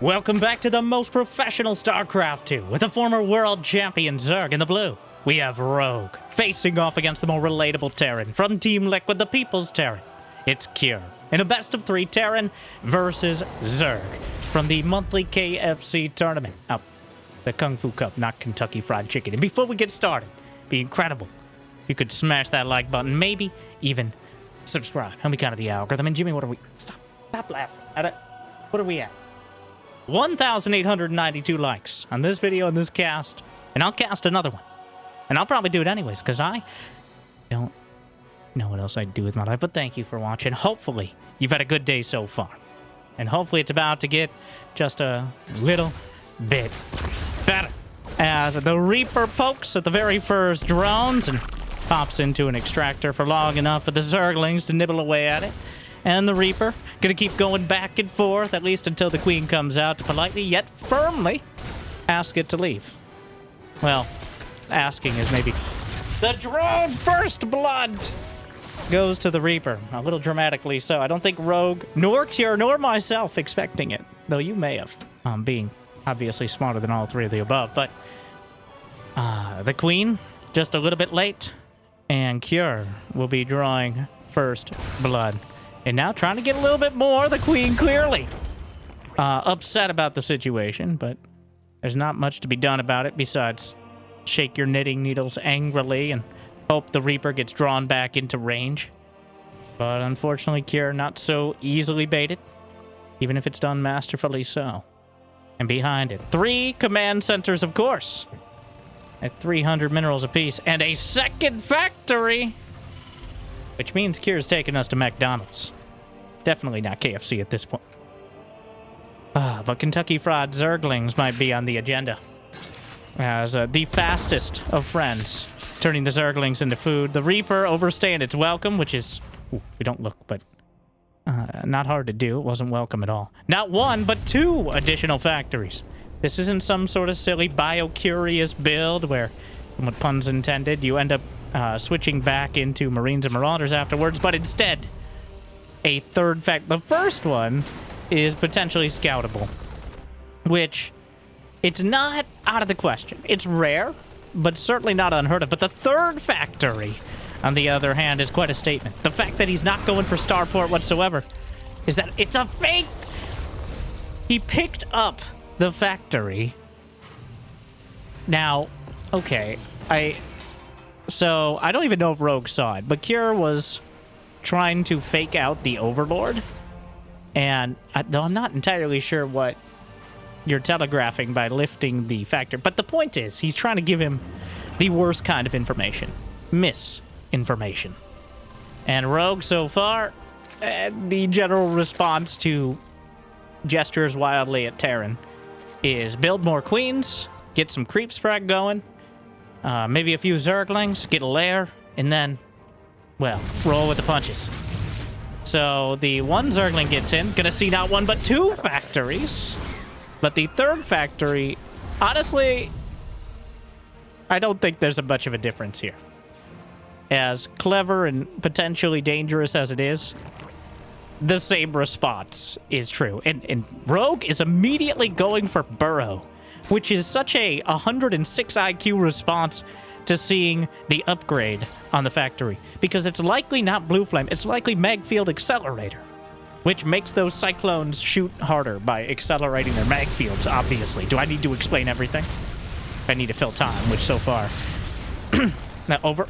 Welcome back to the most professional StarCraft 2 with the former world champion Zerg in the blue. We have Rogue facing off against the more relatable Terran from Team Liquid, the People's Terran. It's Cure in a best of 3 Terran versus Zerg from the monthly KFC tournament. The Kung Fu Cup, not Kentucky Fried Chicken. And before we get started, it'd be incredible if you could smash that like button, maybe even subscribe. Help me count the algorithm. And Jimmy, what are we? Stop laughing. What are we at? 1,892 likes on this video and this cast, and I'll cast another one. And I'll probably do it anyways, because I don't know what else I'd do with my life. But thank you for watching. Hopefully, you've had a good day so far. And hopefully it's about to get just a little bit better. As the Reaper pokes at the very first drones and pops into an extractor for long enough for the Zerglings to nibble away at it. And the Reaper gonna keep going back and forth, at least until the Queen comes out to politely, yet firmly, ask it to leave. Well, asking is maybe... The drone first blood goes to the Reaper, a little dramatically so. I don't think Rogue, nor Cure, nor myself expecting it, though you may have, being obviously smarter than all three of the above. But the Queen, just a little bit late, and Cure will be drawing first blood. And now trying to get a little bit more. The Queen clearly upset about the situation, but there's not much to be done about it besides shake your knitting needles angrily and hope the Reaper gets drawn back into range. But unfortunately, Cure not so easily baited, even if it's done masterfully so. And behind it, 3 command centers, of course, at 300 minerals apiece, and a second factory. Which means Cure's taking us to McDonald's. Definitely not KFC at this point. But Kentucky Fried Zerglings might be on the agenda. As the fastest of friends, turning the Zerglings into food. The Reaper overstaying its welcome, which is... Ooh, we don't look, but... not hard to do. It wasn't welcome at all. Not 1, but 2 additional factories. This isn't some sort of silly bio-curious build where, what puns intended, you end up switching back into Marines and Marauders afterwards, but instead, a third the first one is potentially scoutable, which it's not out of the question. It's rare, but certainly not unheard of. But the third factory, on the other hand, is quite a statement. The fact that he's not going for Starport whatsoever is that it's a fake. He picked up the factory. Now, okay, So, I don't even know if Rogue saw it, but Cure was trying to fake out the Overlord. And, though I'm not entirely sure what you're telegraphing by lifting the factor. But the point is, he's trying to give him the worst kind of information. Misinformation. And Rogue, so far, the general response to gestures wildly at Terran is build more Queens, get some creep sprack going, maybe a few Zerglings, get a lair, and then, well, roll with the punches. So the 1 Zergling gets in, gonna see not 1 but 2 factories. But the third factory, honestly, I don't think there's a much of a difference here. As clever and potentially dangerous as it is, the same response is true. And Rogue is immediately going for Burrow, which is such a 106 IQ response to seeing the upgrade on the factory. Because it's likely not Blue Flame, it's likely Mag Field Accelerator, which makes those Cyclones shoot harder by accelerating their mag fields, obviously. Do I need to explain everything? I need to fill time, which so far... now, over...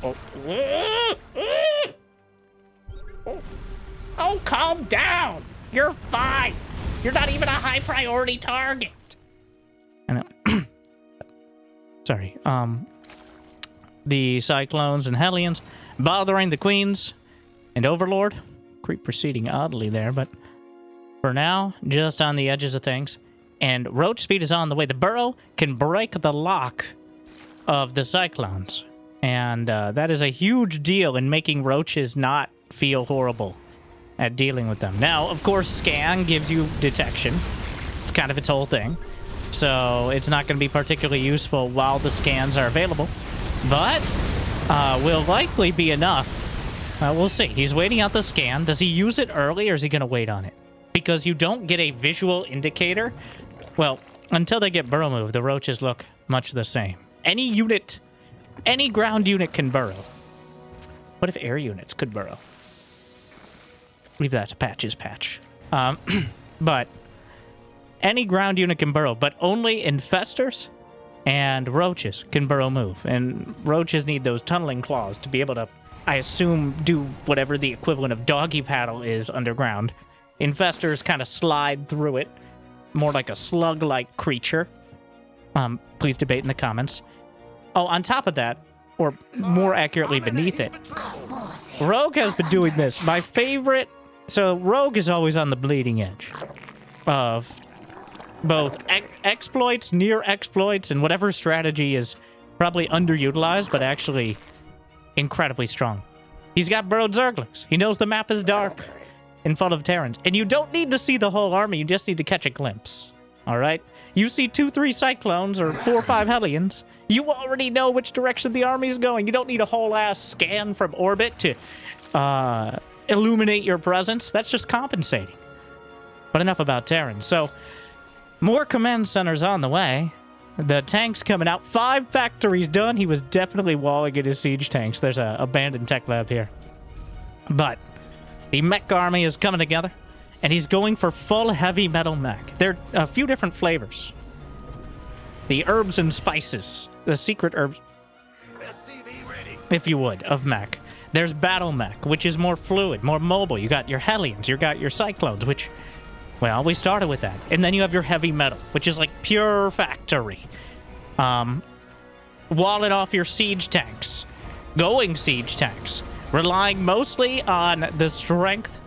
Oh, calm down! You're fine! You're not even a high priority target! I know. Sorry. The Cyclones and Hellions bothering the Queens and Overlord. Creep proceeding oddly there, but for now, just on the edges of things. And Roach Speed is on the way. The Burrow can break the lock of the Cyclones. And that is a huge deal in making Roaches not feel horrible at dealing with them. Now, of course, Scan gives you detection. It's kind of its whole thing. So it's not going to be particularly useful while the scans are available. But will likely be enough. We'll see. He's waiting out the scan. Does he use it early or is he going to wait on it? Because you don't get a visual indicator Well, until they get burrow move, the roaches look much the same. Any unit, any ground unit can burrow. What if air units could burrow? Leave that to Patch's patch. But any ground unit can burrow, but only infestors and roaches can burrow move. And roaches need those tunneling claws to be able to, I assume, do whatever the equivalent of doggy paddle is underground. Infestors kind of slide through it, more like a slug-like creature. Please debate in the comments. Oh, on top of that, or more accurately beneath it, Rogue has been doing this. My favorite... So, Rogue is always on the bleeding edge of both exploits, near exploits, and whatever strategy is probably underutilized, but actually incredibly strong. He's got burrowed Zerglings. He knows the map is dark in front of Terrans. And you don't need to see the whole army, you just need to catch a glimpse. Alright? You see 2-3 Cyclones or 4 or 5 Hellions, you already know which direction the army's going. You don't need a whole ass scan from orbit to illuminate your presence. That's just compensating. But enough about Terrans. So, more command centers on the way. The tanks coming out. 5 factories done. He was definitely walling in his siege tanks. There's a abandoned tech lab here. But the mech army is coming together, and he's going for full heavy metal mech. There are a few different flavors. The herbs and spices. The secret herbs, if you would, of mech. There's battle mech, which is more fluid, more mobile. You got your Hellions, you got your Cyclones, which, well, we started with that. And then you have your heavy metal, which is like pure factory. Walling off your siege tanks. Going siege tanks. Relying mostly on the strength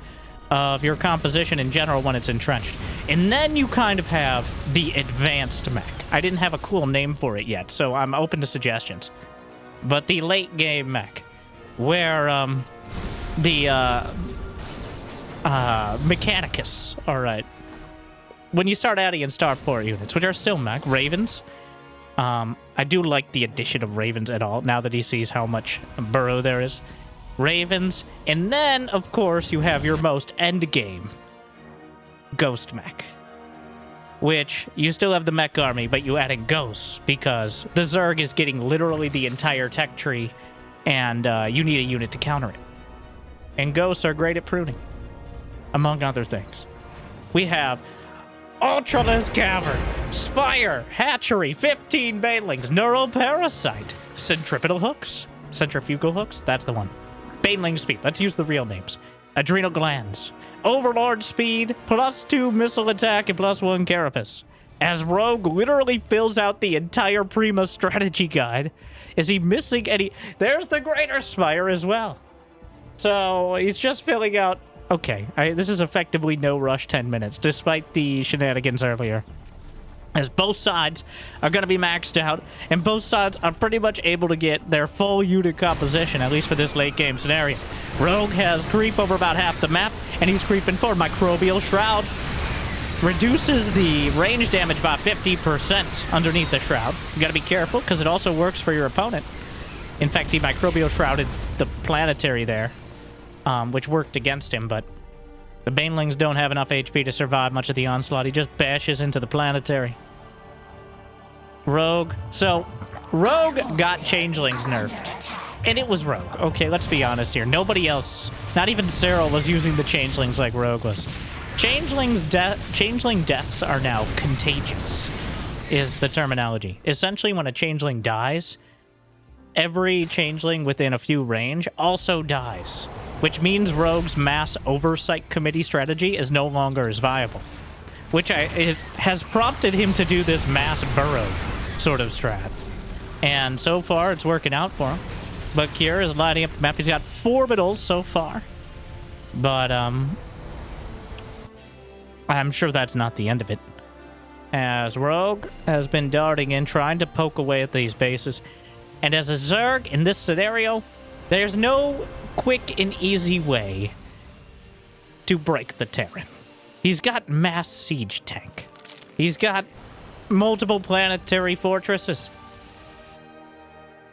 of your composition in general when it's entrenched. And then you kind of have the advanced mech. I didn't have a cool name for it yet, so I'm open to suggestions. But the late game mech, where the Mechanicus, alright. When you start adding in starport units, which are still mech, Ravens, I do like the addition of Ravens at all, now that he sees how much burrow there is. Ravens, and then, of course, you have your most endgame Ghost Mech. Which, you still have the mech army, but you add in ghosts, because the Zerg is getting literally the entire tech tree, and you need a unit to counter it. And ghosts are great at pruning, among other things. We have Ultralisk Cavern, Spire, Hatchery, 15 Banelings, Neural Parasite, Centripetal Hooks, Centrifugal Hooks, that's the one. Baneling Speed, let's use the real names. Adrenal Glands, Overlord Speed, +2 missile attack, and +1 carapace. As Rogue literally fills out the entire Prima strategy guide. Is he missing any? There's the Greater Spire as well. So he's just filling out. Okay, this is effectively no rush 10 minutes, despite the shenanigans earlier. As both sides are going to be maxed out, and both sides are pretty much able to get their full unit composition, at least for this late game scenario. Rogue has creep over about half the map, and he's creeping forward. Microbial Shroud reduces the range damage by 50% underneath the Shroud. You got to be careful, because it also works for your opponent. In fact, he Microbial Shrouded the planetary there, which worked against him, but the Banelings don't have enough HP to survive much of the onslaught. He just bashes into the planetary. Rogue. So, Rogue got Changelings nerfed. And it was Rogue. Okay, let's be honest here. Nobody else, not even Cyril, was using the Changelings like Rogue was. Changeling deaths are now contagious, is the terminology. Essentially, when a Changeling dies, every Changeling within a few range also dies, which means Rogue's mass oversight committee strategy is no longer as viable, which has prompted him to do this mass burrow sort of strat. And so far, it's working out for him. But Kier is lighting up the map. He's got 4 middles so far. But, I'm sure that's not the end of it. As Rogue has been darting in, trying to poke away at these bases. And as a Zerg, in this scenario, there's no quick and easy way to break the Terran. He's got mass siege tank. He's got multiple planetary fortresses.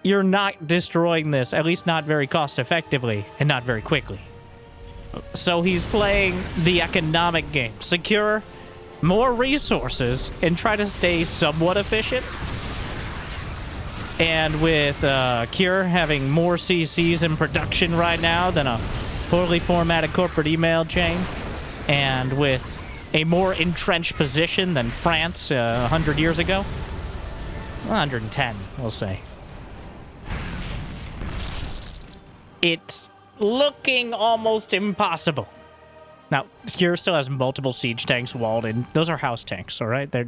You're not destroying this, at least not very cost effectively, and not very quickly. So he's playing the economic game. Secure more resources and try to stay somewhat efficient. And with Cure having more CCs in production right now than a poorly formatted corporate email chain, and with a more entrenched position than France 100 years ago, 110, we'll say. It's looking almost impossible. Now, Cure still has multiple siege tanks walled in. Those are house tanks, all right? They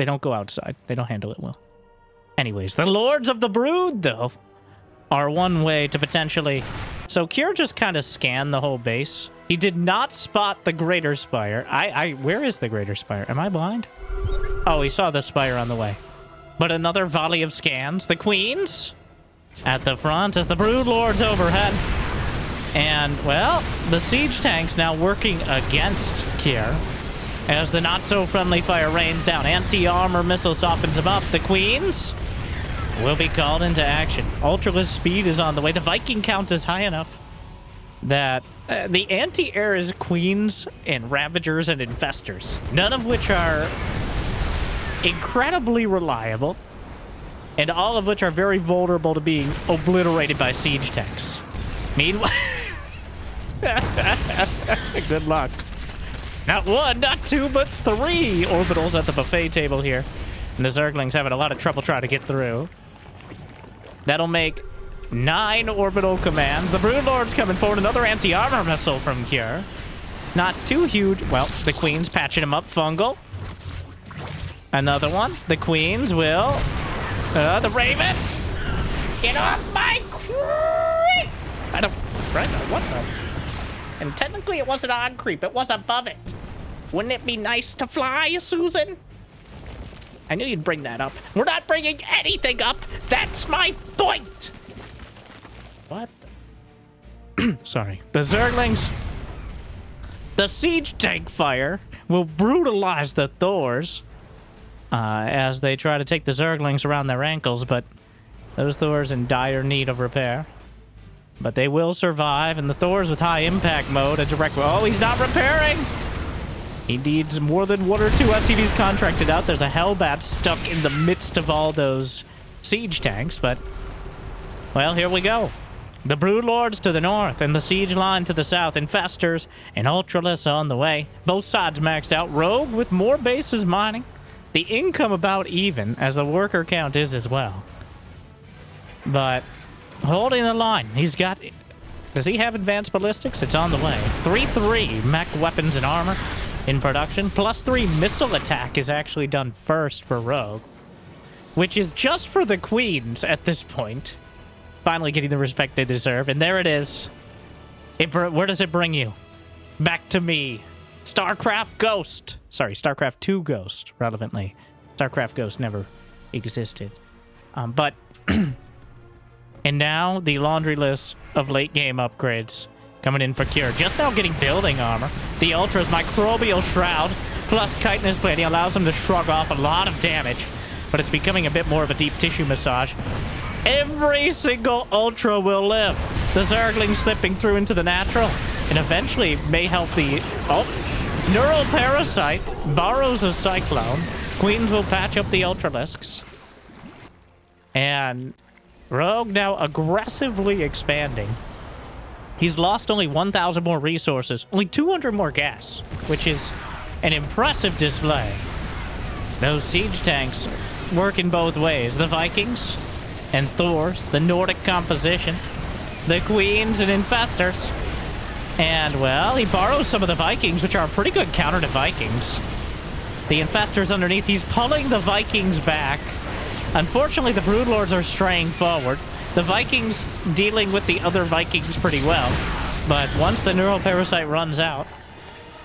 don't go outside. They don't handle it well. Anyways, the Lords of the Brood, though, are one way to potentially... So Cure just kind of scanned the whole base. He did not spot the Greater Spire. Where is the Greater Spire? Am I blind? Oh, he saw the Spire on the way. But another volley of scans. The Queens at the front as the Brood Lords overhead. And, well, the siege tanks now working against Cure as the not-so-friendly fire rains down. Anti-armor missile softens them up. The Queens will be called into action. Ultraless speed is on the way. The Viking count is high enough that the anti-air is Queens and Ravagers and Infestors, none of which are incredibly reliable, and all of which are very vulnerable to being obliterated by siege tanks. Meanwhile... Good luck. Not one, not two, but three orbitals at the buffet table here. And the Zerglings having a lot of trouble trying to get through. That'll make 9 orbital commands. The Broodlord's coming forward. Another anti-armor missile from Cure. Not too huge. Well, the Queen's patching him up. Fungal. Another one. The Queens will... the Raven. Get off my creep! I don't... Right now, what the... And technically it wasn't on creep, it was above it. Wouldn't it be nice to fly, Susan? I knew you'd bring that up. We're not bringing anything up. That's my point. What? Sorry. The Zerglings. The siege tank fire will brutalize the Thors as they try to take the Zerglings around their ankles, but those Thors in dire need of repair. But they will survive, and the Thors with high impact mode, a direct... Oh, he's not repairing! He needs more than 1 or 2 SCVs contracted out. There's a Hellbat stuck in the midst of all those siege tanks, but... Well, here we go. The Broodlords to the north, and the siege line to the south. Infestors and Ultralists on the way. Both sides maxed out. Rogue with more bases mining. The income about even, as the worker count is as well. But... holding the line. He's got... Does he have advanced ballistics? It's on the way. 3-3 mech weapons and armor in production. +3 missile attack is actually done first for Rogue, which is just for the Queens at this point. Finally getting the respect they deserve. And there it is. Where does it bring you? Back to me. StarCraft Ghost. Sorry, StarCraft 2 Ghost, relevantly. StarCraft Ghost never existed. But... And now, the laundry list of late-game upgrades coming in for Cure. Just now getting building armor. The Ultra's Microbial Shroud plus chitinous plating allows him to shrug off a lot of damage, but it's becoming a bit more of a deep tissue massage. Every single Ultra will live. The Zergling slipping through into the natural, and eventually may help the... Oh, Neural Parasite borrows a Cyclone. Queens will patch up the Ultralisks. And... Rogue now aggressively expanding. He's lost only 1,000 more resources, only 200 more gas, which is an impressive display. Those siege tanks work in both ways. The Vikings and Thors, the Nordic composition, the Queens and Infestors. And, well, he borrows some of the Vikings, which are a pretty good counter to Vikings. The Infestors underneath, he's pulling the Vikings back. Unfortunately, the Broodlords are straying forward. The Vikings dealing with the other Vikings pretty well. But once the Neural Parasite runs out,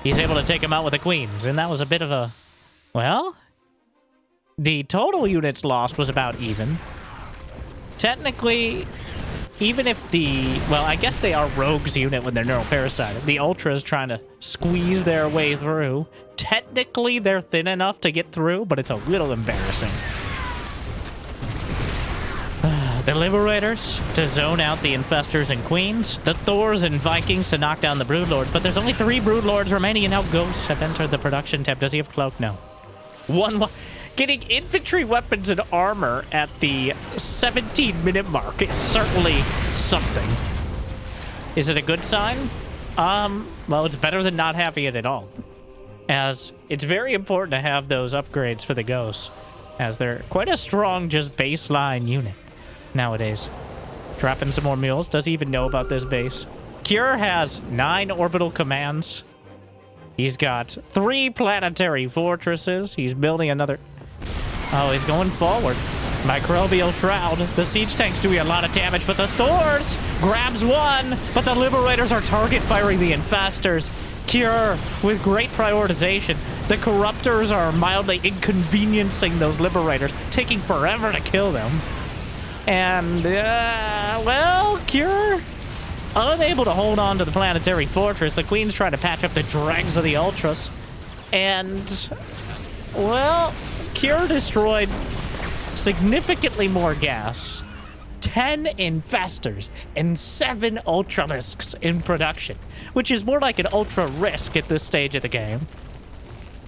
he's able to take him out with the Queens. And that was a bit of a... Well, the total units lost was about even. Technically, even if the... Well, I guess they are Rogue's unit when they're Neural Parasite. The Ultra is trying to squeeze their way through. Technically, they're thin enough to get through, but it's a little embarrassing. The Liberators to zone out the Infestors and Queens. The Thors and Vikings to knock down the Broodlords. But there's only 3 Broodlords remaining, and now Ghosts have entered the production tab. Does he have Cloak? No. Getting infantry weapons and armor at the 17-minute mark is certainly something. Is it a good sign? Well, it's better than not having it at all. As it's very important to have those upgrades for the Ghosts, as they're quite a strong, just baseline unit nowadays. Dropping some more mules. Does he even know about this base? Cure has 9 orbital commands. He's got 3 planetary fortresses. He's building another... Oh, he's going forward. Microbial Shroud. The siege tank's doing a lot of damage, but the Thors grabs 1, but the Liberators are target firing the Infestors. Cure with great prioritization. The Corruptors are mildly inconveniencing those Liberators, taking forever to kill them. And, well, Cure unable to hold on to the planetary fortress. The Queen's trying to patch up the dregs of the Ultras. And, well, Cure destroyed significantly more gas. 10 Infestors and 7 Ultralisks in production, which is more like an Ultra Risk at this stage of the game.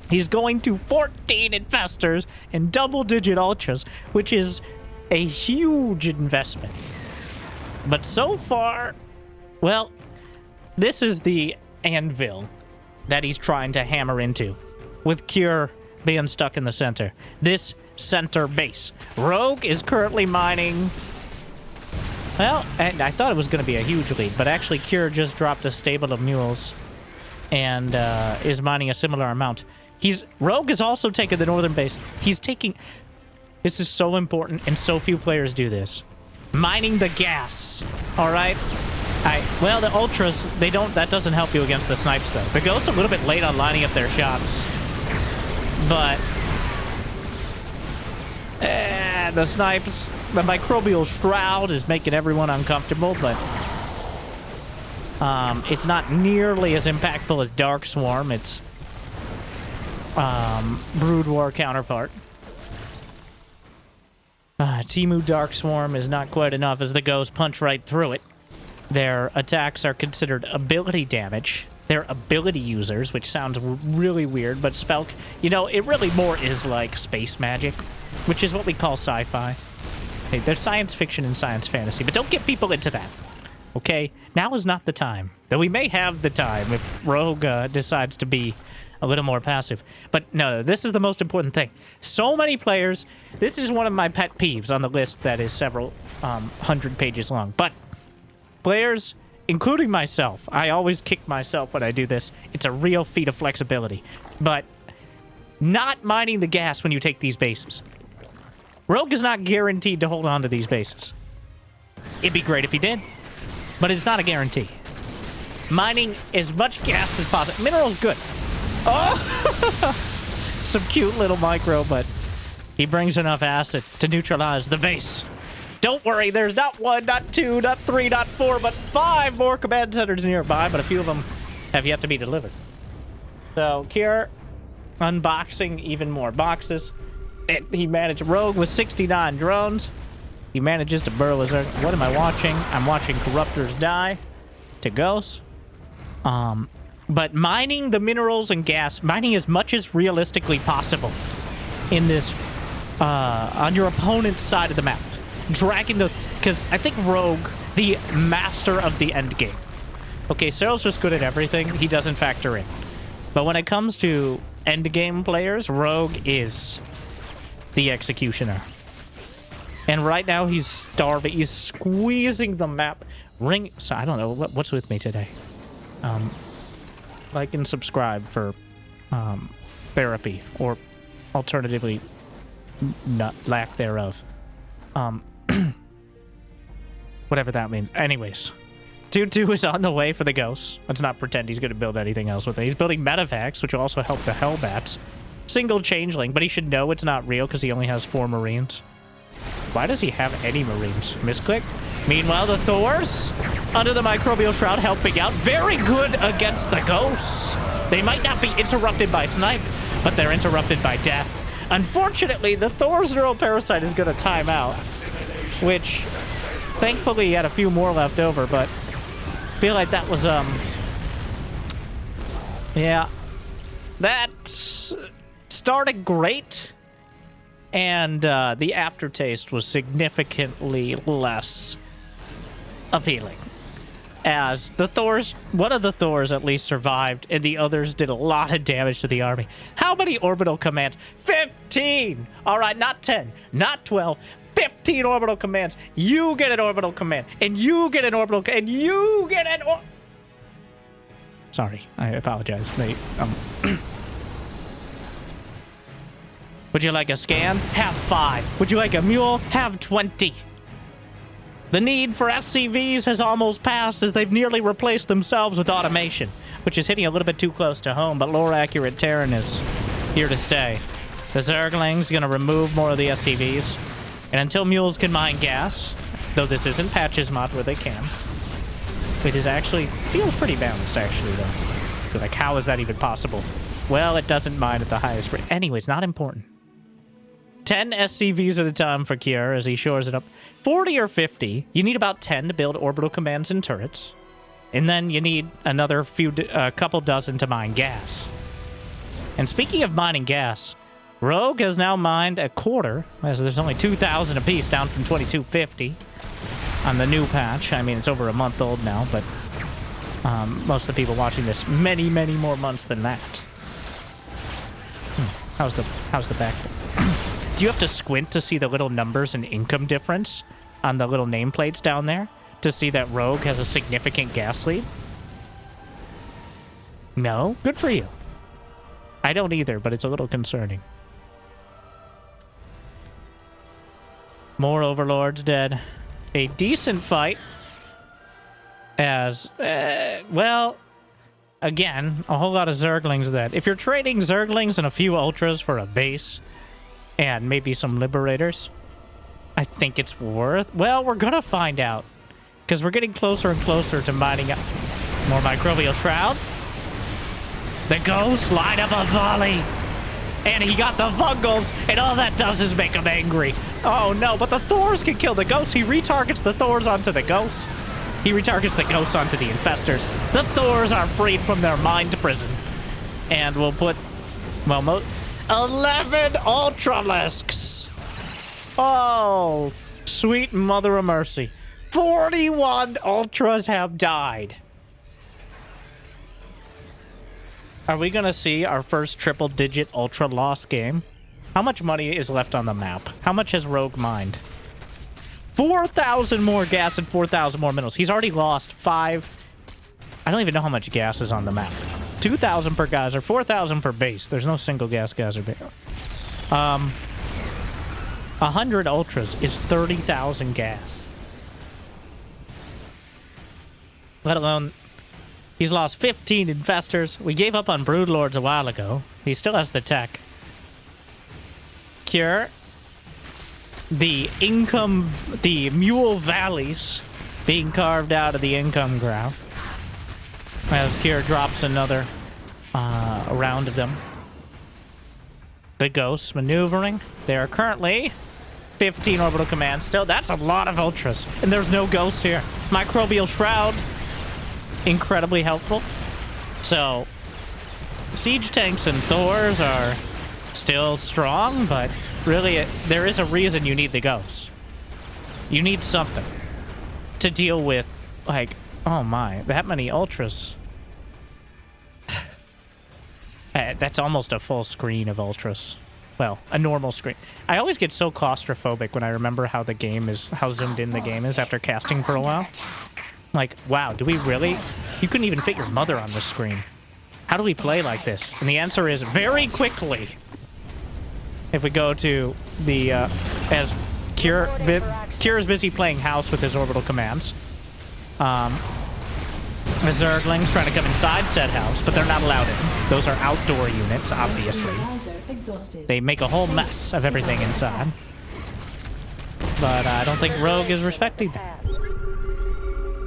He's going to 14 Infestors and double-digit Ultras, which is a huge investment. But so far, well, this is the anvil that he's trying to hammer into, with Cure being stuck in the center. This center base. Rogue is currently mining... Well, and I thought it was going to be a huge lead, but actually Cure just dropped a stable of mules and is mining a similar amount. Rogue has also taken the northern base. He's taking... This is so important, and so few players do this. Mining the gas, all right? Well, the Ultras, that doesn't help you against the snipes, though. The Ghosts a little bit late on lining up their shots. But... the snipes, the Microbial Shroud is making everyone uncomfortable, but... it's not nearly as impactful as Dark Swarm. It's... Brood War counterpart. Timu Dark Swarm is not quite enough as the Ghosts punch right through it. Their attacks are considered ability damage. They're ability users, which sounds really weird, but spell... You know, it really more is like space magic, which is what we call sci-fi. Hey, there's science fiction and science fantasy, but don't get people into that, okay? Now is not the time. Though we may have the time if Rogue decides to be a little more passive. But no, this is the most important thing. So many players... This is one of my pet peeves on the list that is several 100 pages long. But players, including myself, I always kick myself when I do this. It's a real feat of flexibility. But not mining the gas when you take these bases. Rogue is not guaranteed to hold on to these bases. It'd be great if he did, but it's not a guarantee. Mining as much gas as possible. Mineral's good. Oh! Some cute little micro, but he brings enough acid to neutralize the base. Don't worry, there's not 1, not 2, not 3, not 4, but 5 more command centers nearby, but a few of them have yet to be delivered. So, Cure unboxing even more boxes. He managed Rogue with 69 drones. He manages to burrow his... What am I watching? I'm watching Corruptors die to Ghosts. But mining the minerals and gas, mining as much as realistically possible in this, on your opponent's side of the map. Dragging the... Because I think Rogue, the master of the endgame. Okay, Cyril's just good at everything. He doesn't factor in. But when it comes to endgame players, Rogue is the executioner. And right now he's starving. He's squeezing the map. So I don't know. What's with me today? Like and subscribe for therapy, or alternatively, lack thereof. Whatever that means. Anyways, 2-2 is on the way for the Ghosts. Let's not pretend he's going to build anything else with it. He's building Medivacs, which will also help the Hellbats. Single changeling, but he should know it's not real because he only has 4 Marines. Why does he have any Marines? Misclick? Meanwhile, the Thors, under the Microbial Shroud, helping out. Very good against the Ghosts. They might not be interrupted by Snipe, but they're interrupted by Death. Unfortunately, the Thor's Neural Parasite is going to time out, which Thankfully, he had a few more left over, but I feel like that was, yeah. That started great, and the aftertaste was significantly less appealing. As the Thors, one of the Thors at least survived, and the others did a lot of damage to the army. How many orbital commands? 15! Alright, not 10, not 12, 15 orbital commands. You get an orbital command, and you get an orbital, and you get an Sorry, I apologize. Would you like a scan? Have 5. Would you like a mule? Have 20. The need for SCVs has almost passed as they've nearly replaced themselves with automation, which is hitting a little bit too close to home, but lore-accurate Terran is here to stay. The Zergling's gonna remove more of the SCVs, and until mules can mine gas, though this isn't Patch's mod where they can, it is actually, feels pretty balanced actually though. Like, how is that even possible? Well, it doesn't mine at the highest rate. Anyways, not important. 10 SCVs at a time for Kier as he shores it up. 40 or 50. You need about 10 to build orbital commands and turrets. And then you need another couple dozen to mine gas. And speaking of mining gas, Rogue has now mined a quarter, as there's only 2,000 apiece, down from 2,250 on the new patch. I mean, it's over a month old now, but most of the people watching this, many, many more months than that. How's the back? Do you have to squint to see the little numbers and income difference on the little nameplates down there to see that Rogue has a significant gas lead? No? Good for you. I don't either, but it's a little concerning. More overlords dead. A decent fight as, well, again, a whole lot of Zerglings that, if you're trading Zerglings and a few Ultras for a base, and maybe some Liberators, I think it's worth... Well, we're gonna find out. Because we're getting closer and closer to mining up more Microbial Shroud. The Ghosts line up a volley. And he got the Vungles, and all that does is make him angry. Oh no, but the Thors can kill the Ghosts. He retargets the Thors onto the Ghosts. He retargets the Ghosts onto the Infestors. The Thors are freed from their mind prison. And we'll put... Well, 11 Ultralisks! Oh, sweet mother of mercy. 41 Ultras have died. Are we gonna see our first triple-digit Ultra loss game? How much money is left on the map? How much has Rogue mined? 4,000 more gas and 4,000 more minerals. He's already lost 5. I don't even know how much gas is on the map. 2,000 per geyser, 4,000 per base. There's no single gas geyser base. 100 Ultras is 30,000 gas. Let alone, he's lost 15 Infestors. We gave up on Broodlords a while ago. He still has the tech. Cure. The income, the Mule Valleys being carved out of the income graph. As Kier drops another round of them. The Ghosts maneuvering. There are currently 15 orbital commands still. That's a lot of Ultras. And there's no Ghosts here. Microbial Shroud. Incredibly helpful. So, Siege Tanks and Thors are still strong, but really, there is a reason you need the Ghosts. You need something to deal with, like, oh my, that many Ultras. That's almost a full screen of Ultras. Well, a normal screen. I always get so claustrophobic when I remember how the game is, how zoomed in the game is after casting for a while. Like, wow, do we really? You couldn't even fit your mother on this screen. How do we play like this? And the answer is very quickly. If we go to the, as Kira's busy playing house with his orbital commands. The Zerglings trying to come inside said house, but they're not allowed in. Those are outdoor units, obviously. They make a whole mess of everything inside. But I don't think Rogue is respecting that.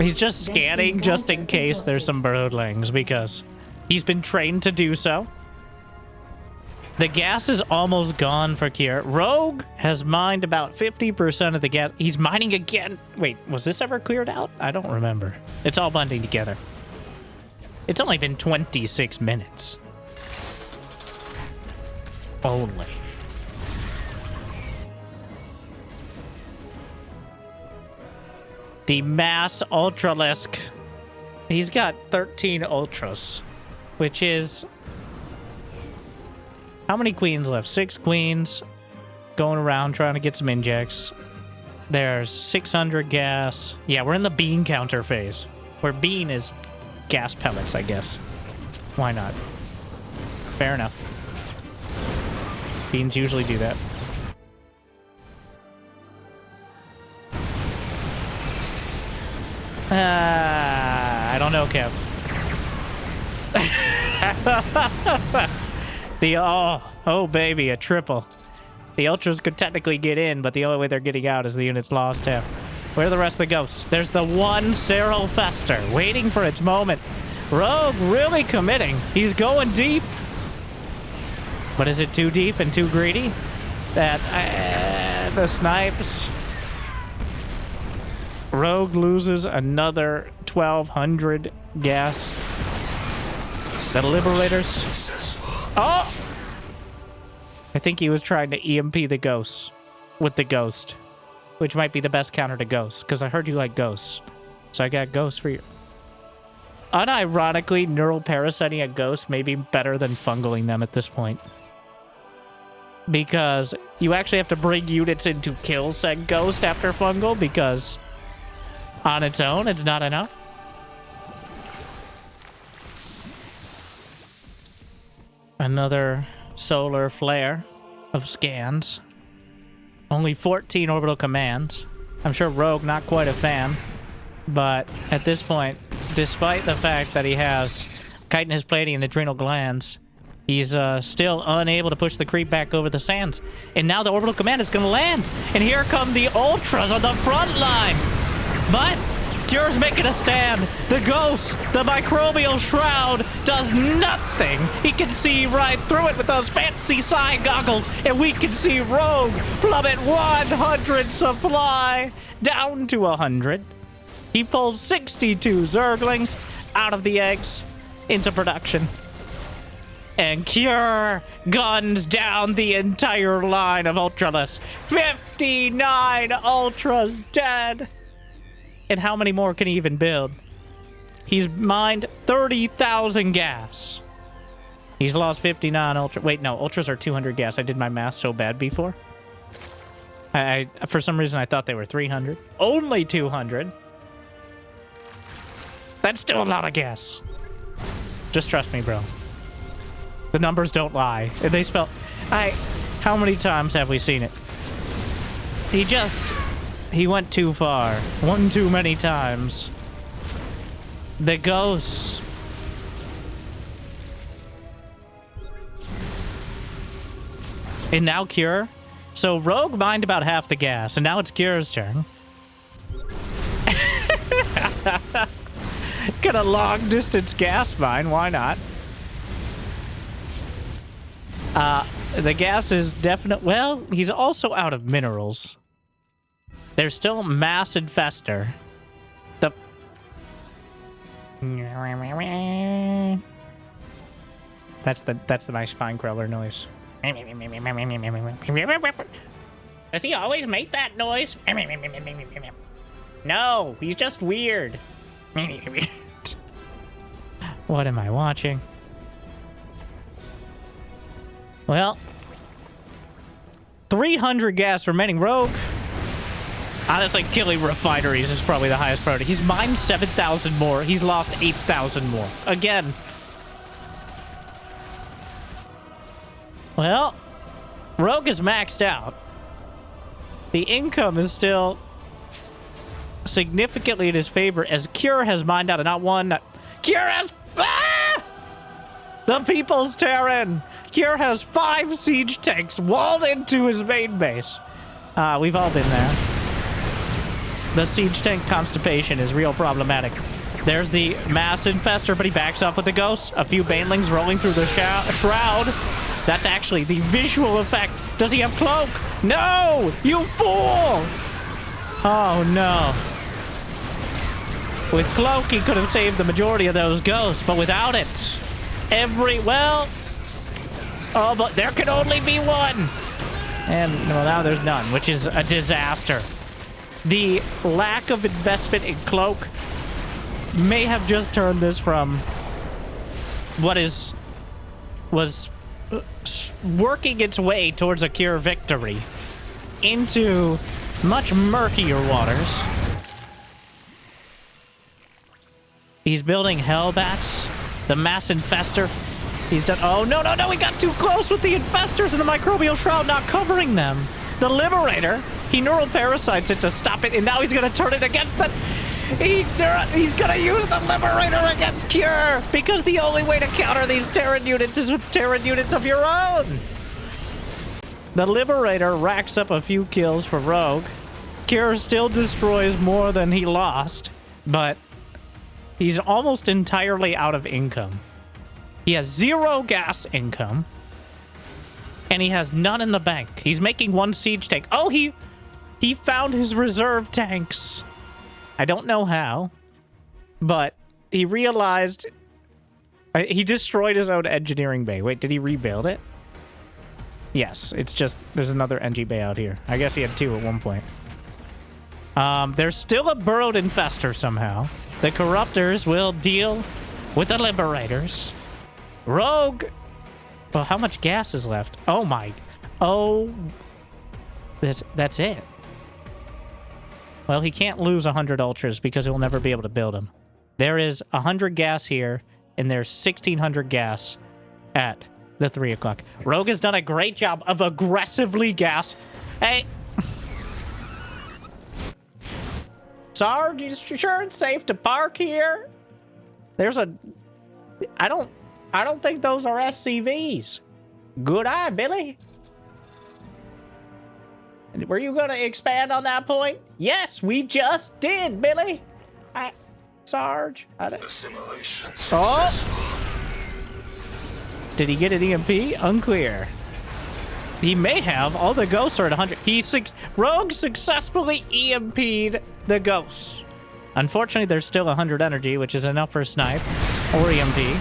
He's just scanning just in case there's some broodlings, because he's been trained to do so. The gas is almost gone for Kier. Rogue has mined about 50% of the gas. He's mining again. Wait, was this ever cleared out? I don't remember. It's all blending together. It's only been 26 minutes. Only. The Mass Ultralisk. He's got 13 Ultras, which is... How many queens left? 6 queens going around trying to get some injects. There's 600 gas. Yeah, we're in the bean counter phase, where bean is gas pellets, I guess. Why not? Fair enough. Beans usually do that. I don't know, Kev. Oh baby, a triple. The Ultras could technically get in, but the only way they're getting out is the unit's lost tab. Where are the rest of the ghosts? There's the one Cyril Fester waiting for its moment. Rogue really committing. He's going deep. But is it too deep and too greedy? The snipes. Rogue loses another 1,200 gas. The Liberators. Oh! I think he was trying to EMP the ghosts with the ghost, which might be the best counter to ghosts, because I heard you like ghosts. So I got ghosts for you. Unironically, neural parasiting a ghost may be better than fungling them at this point. Because you actually have to bring units in to kill said ghost after fungal, because on its own, it's not enough. Another solar flare of scans. Only 14 orbital commands. I'm sure Rogue not quite a fan, but at this point, despite the fact that he has chitinous plating and adrenal glands, he's still unable to push the creep back over the sands. And now the orbital command is going to land. And here come the Ultras on the front line. But Cure's making a stand. The ghost, the microbial shroud, does nothing. He can see right through it with those fancy psi goggles, and we can see Rogue plummet 100 supply down to 100. He pulls 62 Zerglings out of the eggs into production. And Cure guns down the entire line of Ultralists. 59 Ultras dead. And how many more can he even build? He's mined 30,000 gas. He's lost 59 Ultra. Wait, no, Ultras are 200 gas. I did my math so bad before. I for some reason, I thought they were 300. Only 200. That's still a lot of gas. Just trust me, bro. The numbers don't lie. If they spell... How many times have we seen it? He went too far. One too many times. The ghosts. And now Cure. So Rogue mined about half the gas, and now it's Cure's turn. Got a long distance gas mine, why not? The gas is definite. Well, he's also out of minerals. There's still Mass Infester. That's the nice spine crawler noise. Does he always make that noise? No, he's just weird. What am I watching? Well, 300 gas remaining. Rogue. Honestly, killing refineries is probably the highest priority. He's mined 7,000 more. He's lost 8,000 more. Again. Well, Rogue is maxed out. The income is still significantly in his favor as Cure has mined out, and not one. Cure has... Ah! The People's Terran. Cure has 5 siege tanks walled into his main base. We've all been there. The siege tank constipation is real problematic. There's the Mass Infester, but he backs off with the ghosts. A few banelings rolling through the shroud. That's actually the visual effect. Does he have cloak? No! You fool! Oh, no. With cloak, he could have saved the majority of those ghosts, but without it, well... Oh, but there can only be one! And, well, now there's none, which is a disaster. The lack of investment in cloak may have just turned this from was working its way towards a Cure victory into much murkier waters. He's building Hellbats, the Mass Infester. He's done. Oh, no, no, no. We got too close with the Infestors and the Microbial Shroud not covering them. The Liberator, he neural parasites it to stop it, and now he's going to turn it against the... He's going to use the Liberator against Cure, because the only way to counter these Terran units is with Terran units of your own. The Liberator racks up a few kills for Rogue. Cure still destroys more than he lost, but he's almost entirely out of income. He has 0 gas income, and he has none in the bank. He's making 1 siege tank. Oh, he found his reserve tanks. I don't know how, but he realized he destroyed his own engineering bay. Wait, did he rebuild it? Yes, it's just there's another NG bay out here. I guess he had 2 at one point. There's still a burrowed infestor somehow. The corruptors will deal with the liberators. Rogue. Well, how much gas is left? Oh my. Oh. That's it. Well, he can't lose 100 ultras because he'll never be able to build them. There is 100 gas here, and there's 1,600 gas at the 3 o'clock. Rogue has done a great job of aggressively gas. Hey. Sarge, you sure it's safe to park here? There's a... I don't think those are SCVs. Good eye, Billy. Were you going to expand on that point? Yes, we just did, Billy. Sarge. Assimilation successful. Oh. Did he get an EMP? Unclear. He may have. All the ghosts are at 100. Rogue successfully EMP'd the ghosts. Unfortunately, there's still 100 energy, which is enough for a snipe or EMP.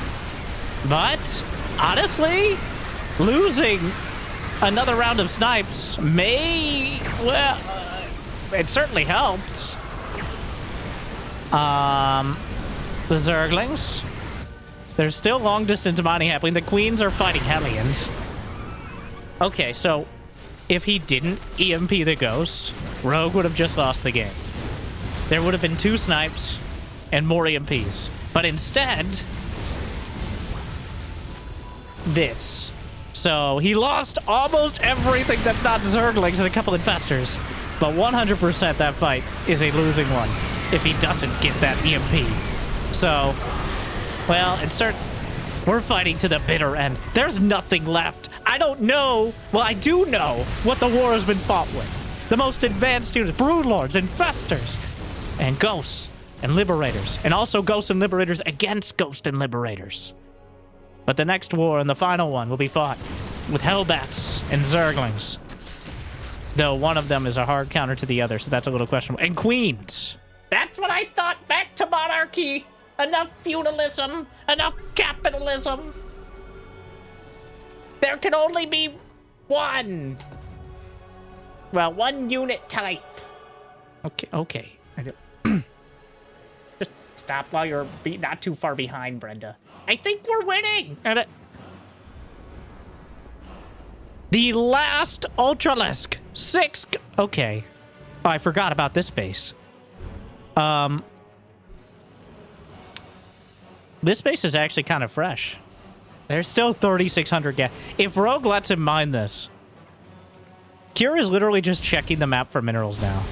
But, honestly, losing another round of snipes may, well, it certainly helped. The Zerglings. There's still long-distance mining happening. The Queens are fighting Hellions. Okay, so if he didn't EMP the ghosts, Rogue would have just lost the game. There would have been 2 snipes and more EMPs. But instead, this. So he lost almost everything that's not Zerglings and a couple Infestors. But 100% that fight is a losing one if he doesn't get that EMP. So, well, it's certain we're fighting to the bitter end. There's nothing left. I don't know. Well, I do know what the war has been fought with. The most advanced units, Broodlords, Infestors, and Ghosts, and Liberators. And also Ghosts and Liberators against Ghosts and Liberators. But the next war and the final one will be fought with Hellbats and Zerglings. Though one of them is a hard counter to the other, so that's a little questionable. And Queens. That's what I thought. Back to monarchy. Enough feudalism. Enough capitalism. There can only be one. Well, one unit type. Okay. Just stop while you're not too far behind, Brenda. I think we're winning. The last Ultralisk. 6. Okay. Oh, I forgot about this base. This base is actually kind of fresh. There's still 3,600 gas. If Rogue lets him mine this, Cure is literally just checking the map for minerals now.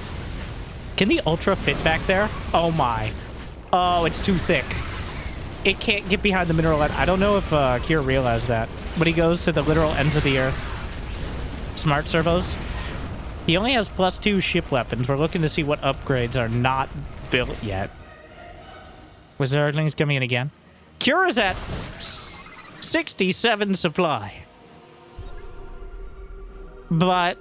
Can the Ultra fit back there? Oh my. Oh, it's too thick. It can't get behind the mineral. I don't know if Cure realized that. But he goes to the literal ends of the earth. Smart servos. He only has +2 ship weapons. We're looking to see what upgrades are not built yet. Was Zerglings coming in again? Cure is at 67 supply. But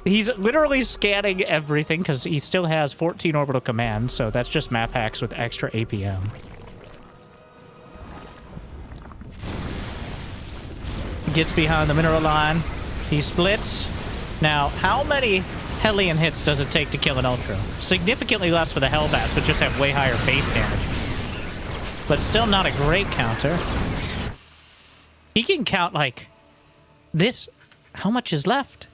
he's literally scanning everything because he still has 14 orbital commands, so that's just map hacks with extra APM. Gets behind the mineral line. He splits. Now, how many Hellion hits does it take to kill an Ultra? Significantly less for the Hellbats, but just have way higher base damage. But still not a great counter. He can count, like, this. How much is left?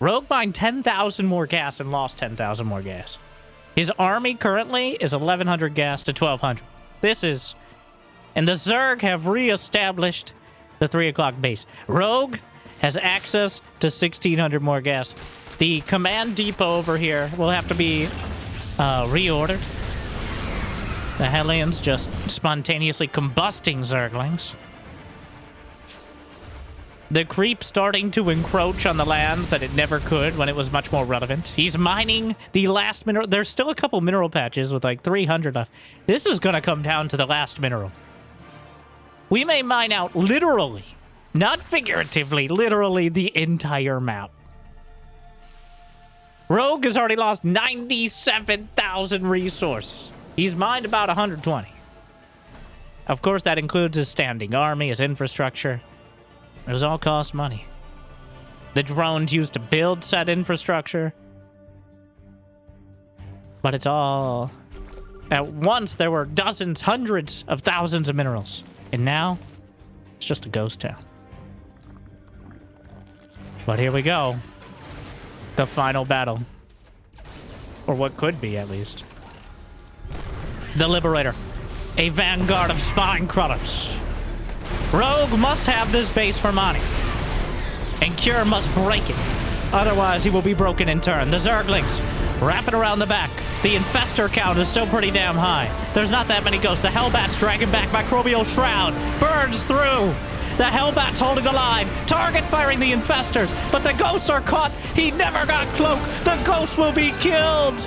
Rogue mined 10,000 more gas and lost 10,000 more gas. His army currently is 1,100 gas to 1,200. This is... And the Zerg have re-established the 3 o'clock base. Rogue has access to 1,600 more gas. The command depot over here will have to be reordered. The Hellions just spontaneously combusting Zerglings. The creep starting to encroach on the lands that it never could when it was much more relevant. He's mining the last mineral. There's still a couple mineral patches with like 300 left. This is going to come down to the last mineral. We may mine out literally, not figuratively, literally the entire map. Rogue has already lost 97,000 resources. He's mined about 120. Of course, that includes his standing army, his infrastructure. It was all cost money. The drones used to build said infrastructure. But it's all... At once, there were dozens, hundreds of thousands of minerals. And now, it's just a ghost town. But here we go. The final battle. Or what could be, at least. The Liberator. A vanguard of spine crullers. Rogue must have this base for money. And Cure must break it. Otherwise, he will be broken in turn. The Zerglings wrap it around the back. The Infestor count is still pretty damn high. There's not that many ghosts. The Hellbats dragging back Microbial Shroud. Burns through. The Hellbats holding the line. Target firing the Infestors. But the ghosts are caught. He never got Cloak. The ghosts will be killed.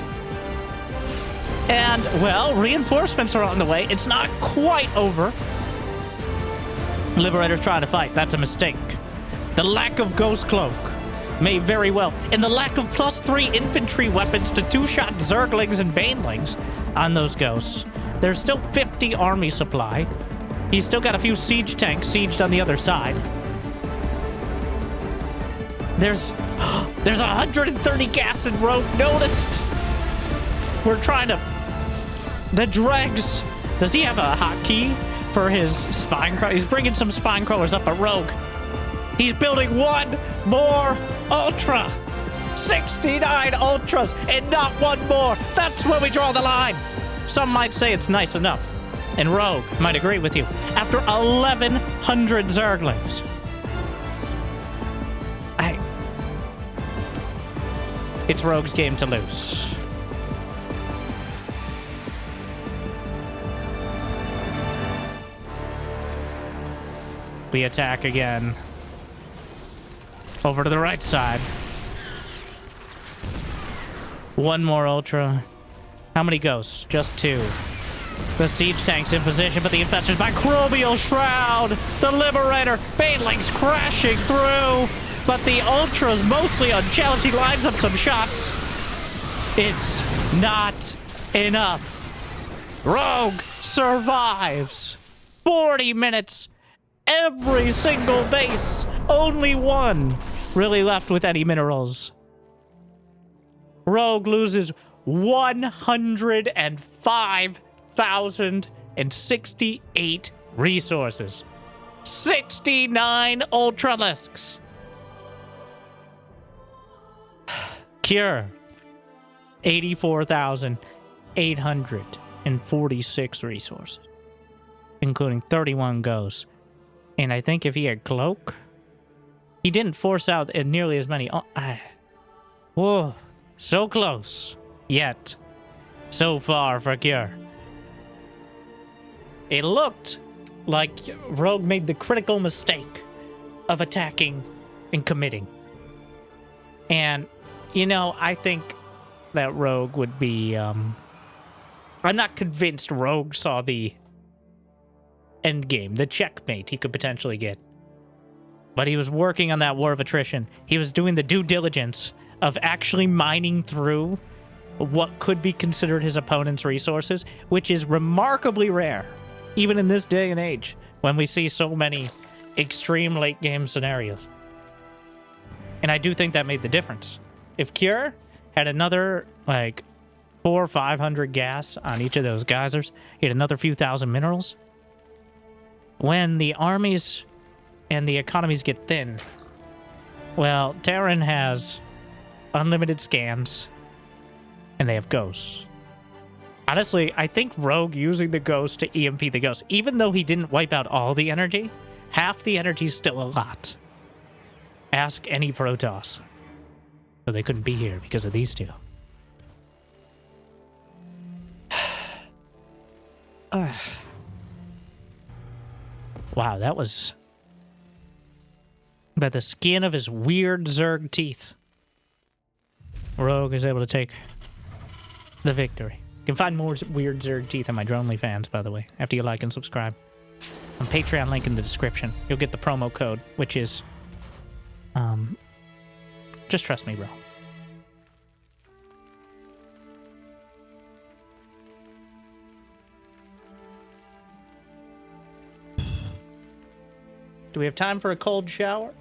And, well, reinforcements are on the way. It's not quite over. Liberator's trying to fight. That's a mistake. The lack of Ghost Cloak may very well. And the lack of +3 infantry weapons to 2-shot Zerglings and Banelings on those Ghosts. There's still 50 army supply. He's still got a few siege tanks sieged on the other side. There's 130 gas in Rogue noticed. We're trying to... The Dregs. Does he have a hotkey for his spine crawler? He's bringing some spine crawlers up a Rogue. He's building one more Ultra. 69 Ultras and not one more. That's where we draw the line. Some might say it's nice enough. And Rogue might agree with you. After 1,100 Zerglings. It's Rogue's game to lose. We attack again. Over to the right side. One more Ultra. How many ghosts? Just 2. The siege tank's in position, but the Infestors Microbial Shroud! The Liberator! Banelings crashing through! But the Ultra's mostly unchallenged. He lines up some shots. It's not enough. Rogue survives. 40 minutes. Every single base. Only one really left with any minerals. Rogue loses 105,068 resources. 69 Ultralisks. Cure. 84,846 resources. Including 31 ghosts. And I think if he had Cloak, he didn't force out nearly as many. Whoa, so close, yet so far for Cure. It looked like Rogue made the critical mistake of attacking and committing. And, you know, I think that Rogue would be, I'm not convinced Rogue saw the endgame, the checkmate he could potentially get. But he was working on that war of attrition. He was doing the due diligence of actually mining through what could be considered his opponent's resources, which is remarkably rare, even in this day and age, when we see so many extreme late game scenarios. And I do think that made the difference. If Cure had another, like, 400 or 500 gas on each of those geysers, he had another few thousand minerals, when the armies and the economies get thin, well, Terran has unlimited scans, and they have ghosts. Honestly, I think Rogue using the ghost to EMP the ghost, even though he didn't wipe out all the energy, half the energy is still a lot. Ask any Protoss. So they couldn't be here because of these two. Wow, that was by the skin of his weird Zerg teeth. Rogue is able to take the victory. You can find more weird Zerg teeth on my Dronely fans, by the way, after you like and subscribe. On Patreon, link in the description. You'll get the promo code, which is, just trust me, bro. Do we have time for a cold shower?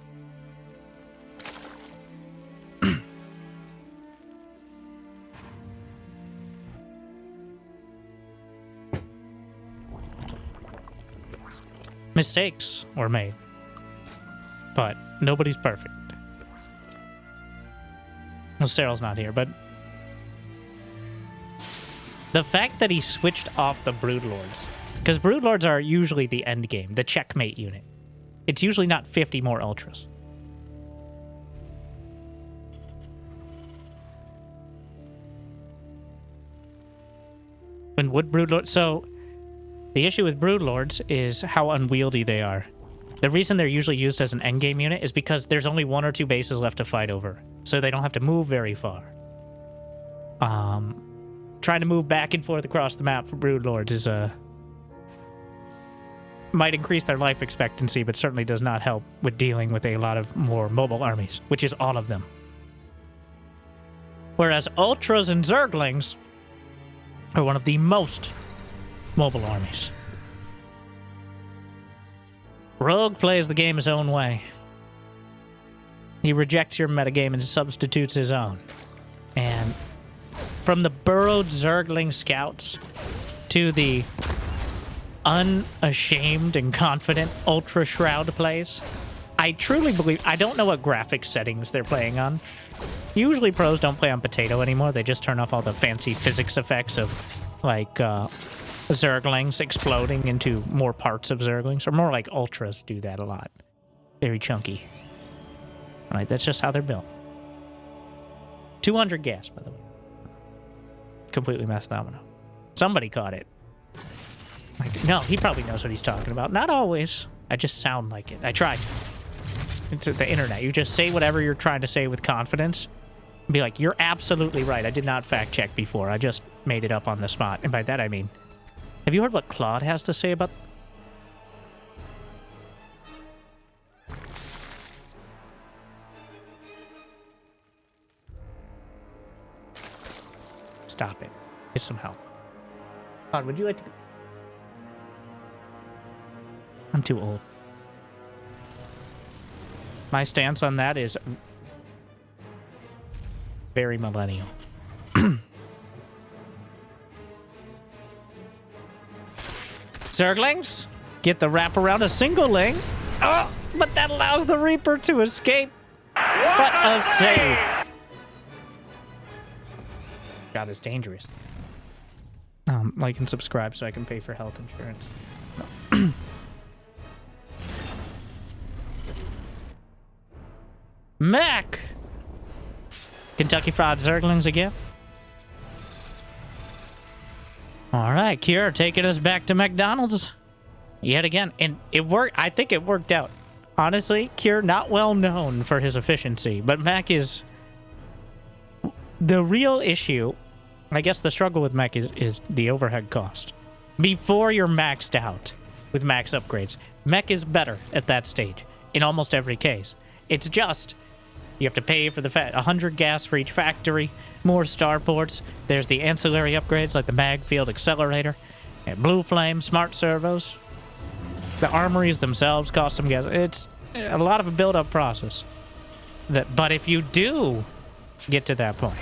Mistakes were made, but nobody's perfect. Well, Cyril's not here, but the fact that he switched off the Broodlords, because Broodlords are usually the end game, the checkmate unit. It's usually not 50 more Ultras. When would Broodlords... So, the issue with Broodlords is how unwieldy they are. The reason they're usually used as an endgame unit is because there's only 1 or 2 bases left to fight over, so they don't have to move very far. Trying to move back and forth across the map for Broodlords is might increase their life expectancy, but certainly does not help with dealing with a lot of more mobile armies, which is all of them. Whereas Ultras and Zerglings are one of the most mobile armies. Rogue plays the game his own way. He rejects your metagame and substitutes his own. And from the burrowed Zergling scouts to the unashamed and confident Ultra Shroud plays, I truly believe... I don't know what graphics settings they're playing on. Usually pros don't play on Potato anymore. They just turn off all the fancy physics effects of, like, Zerglings exploding into more parts of Zerglings. Or more like Ultras do that a lot. Very chunky. Alright, that's just how they're built. 200 gas, by the way. Completely messed that one up. Somebody caught it. Like, no, he probably knows what he's talking about. Not always. I just sound like it. I tried. It's the internet. You just say whatever you're trying to say with confidence. And be like, you're absolutely right. I did not fact check before. I just made it up on the spot. And by that I mean, have you heard what Claude has to say about... Stop it. Get some help. Claude, would you like to... I'm too old. My stance on that is very millennial. Zerglings, get the wrap around a single ling. Oh, but that allows the Reaper to escape. What a save. God, it's dangerous. Like and subscribe so I can pay for health insurance. Mac! Kentucky Fried Zerglings again. Alright, Cure taking us back to McDonald's yet again. And it worked. I think it worked out. Honestly, Cure not well known for his efficiency, but Mac is... The real issue, I guess the struggle with Mac is the overhead cost. Before you're maxed out with max upgrades, Mech is better at that stage. in almost every case. It's just you have to pay for the 100 gas for each factory, more starports. There's the ancillary upgrades like the mag field accelerator, and blue flame, smart servos. The armories themselves cost some gas. It's a lot of a build-up process. But if you do get to that point,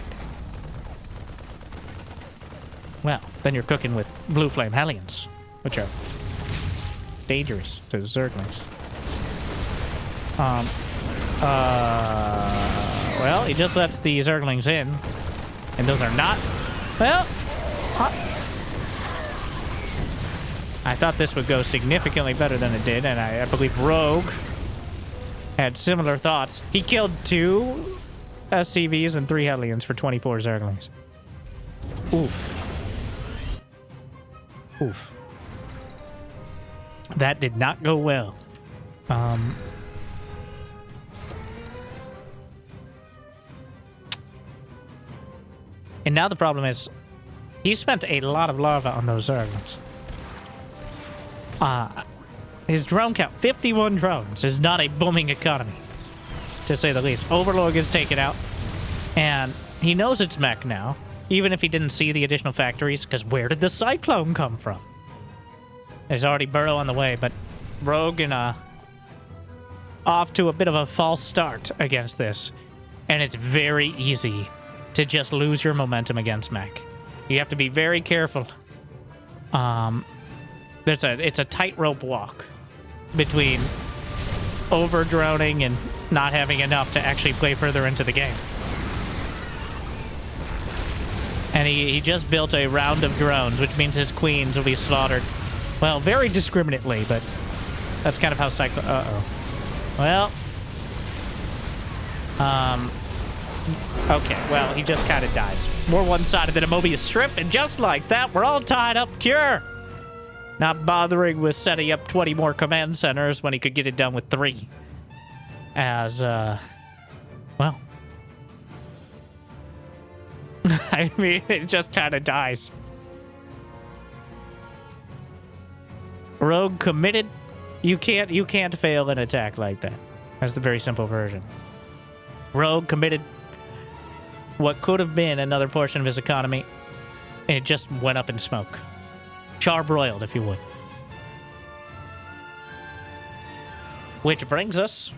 well, then you're cooking with blue flame hellions, which are dangerous to Zerglings. Well, he just lets the Zerglings in, and those are not. Well, I thought this would go significantly better than it did, and I believe Rogue had similar thoughts. He killed 2 SCVs and 3 Hellions for 24 Zerglings. Oof. Oof. That did not go well. And now the problem is, he spent a lot of lava on those Zerglings. His drone count, 51 drones, is not a booming economy, to say the least. Overlord gets taken out, and he knows it's mech now, even if he didn't see the additional factories, because where did the Cyclone come from? There's already Burrow on the way, but Rogue and off to a bit of a false start against this, and it's very easy to just lose your momentum against mech. You have to be very careful. It's a tightrope walk between over-droning and not having enough to actually play further into the game. And he just built a round of drones, which means his queens will be slaughtered. Well, very discriminately, but that's kind of how Cyclo... Uh-oh. Well... Okay, well, he just kind of dies. More one-sided than a Mobius strip, and just like that, we're all tied up. Cure! Not bothering with setting up 20 more command centers when he could get it done with 3. As, well... I mean, it just kind of dies. Rogue committed. You can't fail an attack like that. That's the very simple version. Rogue committed what could have been another portion of his economy, and it just went up in smoke. Charbroiled, if you would. Which brings us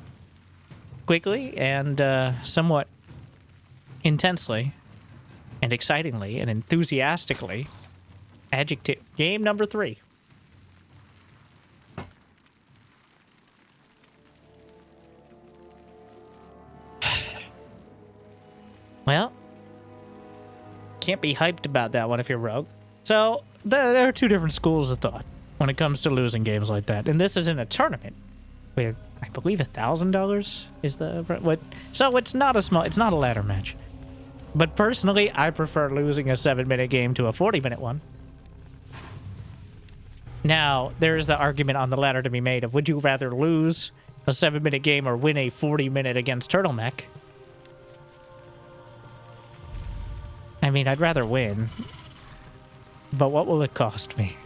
quickly and somewhat intensely and excitingly and enthusiastically, adjective game number 3. Well, can't be hyped about that one if you're Rogue. So, there are 2 different schools of thought when it comes to losing games like that. And this is in a tournament with, I believe, $1,000 is the... what? So, it's not a ladder match. But personally, I prefer losing a 7-minute game to a 40-minute one. Now, there's the argument on the ladder to be made of, would you rather lose a 7-minute game or win a 40-minute against Turtlemech? I mean, I'd rather win, but what will it cost me?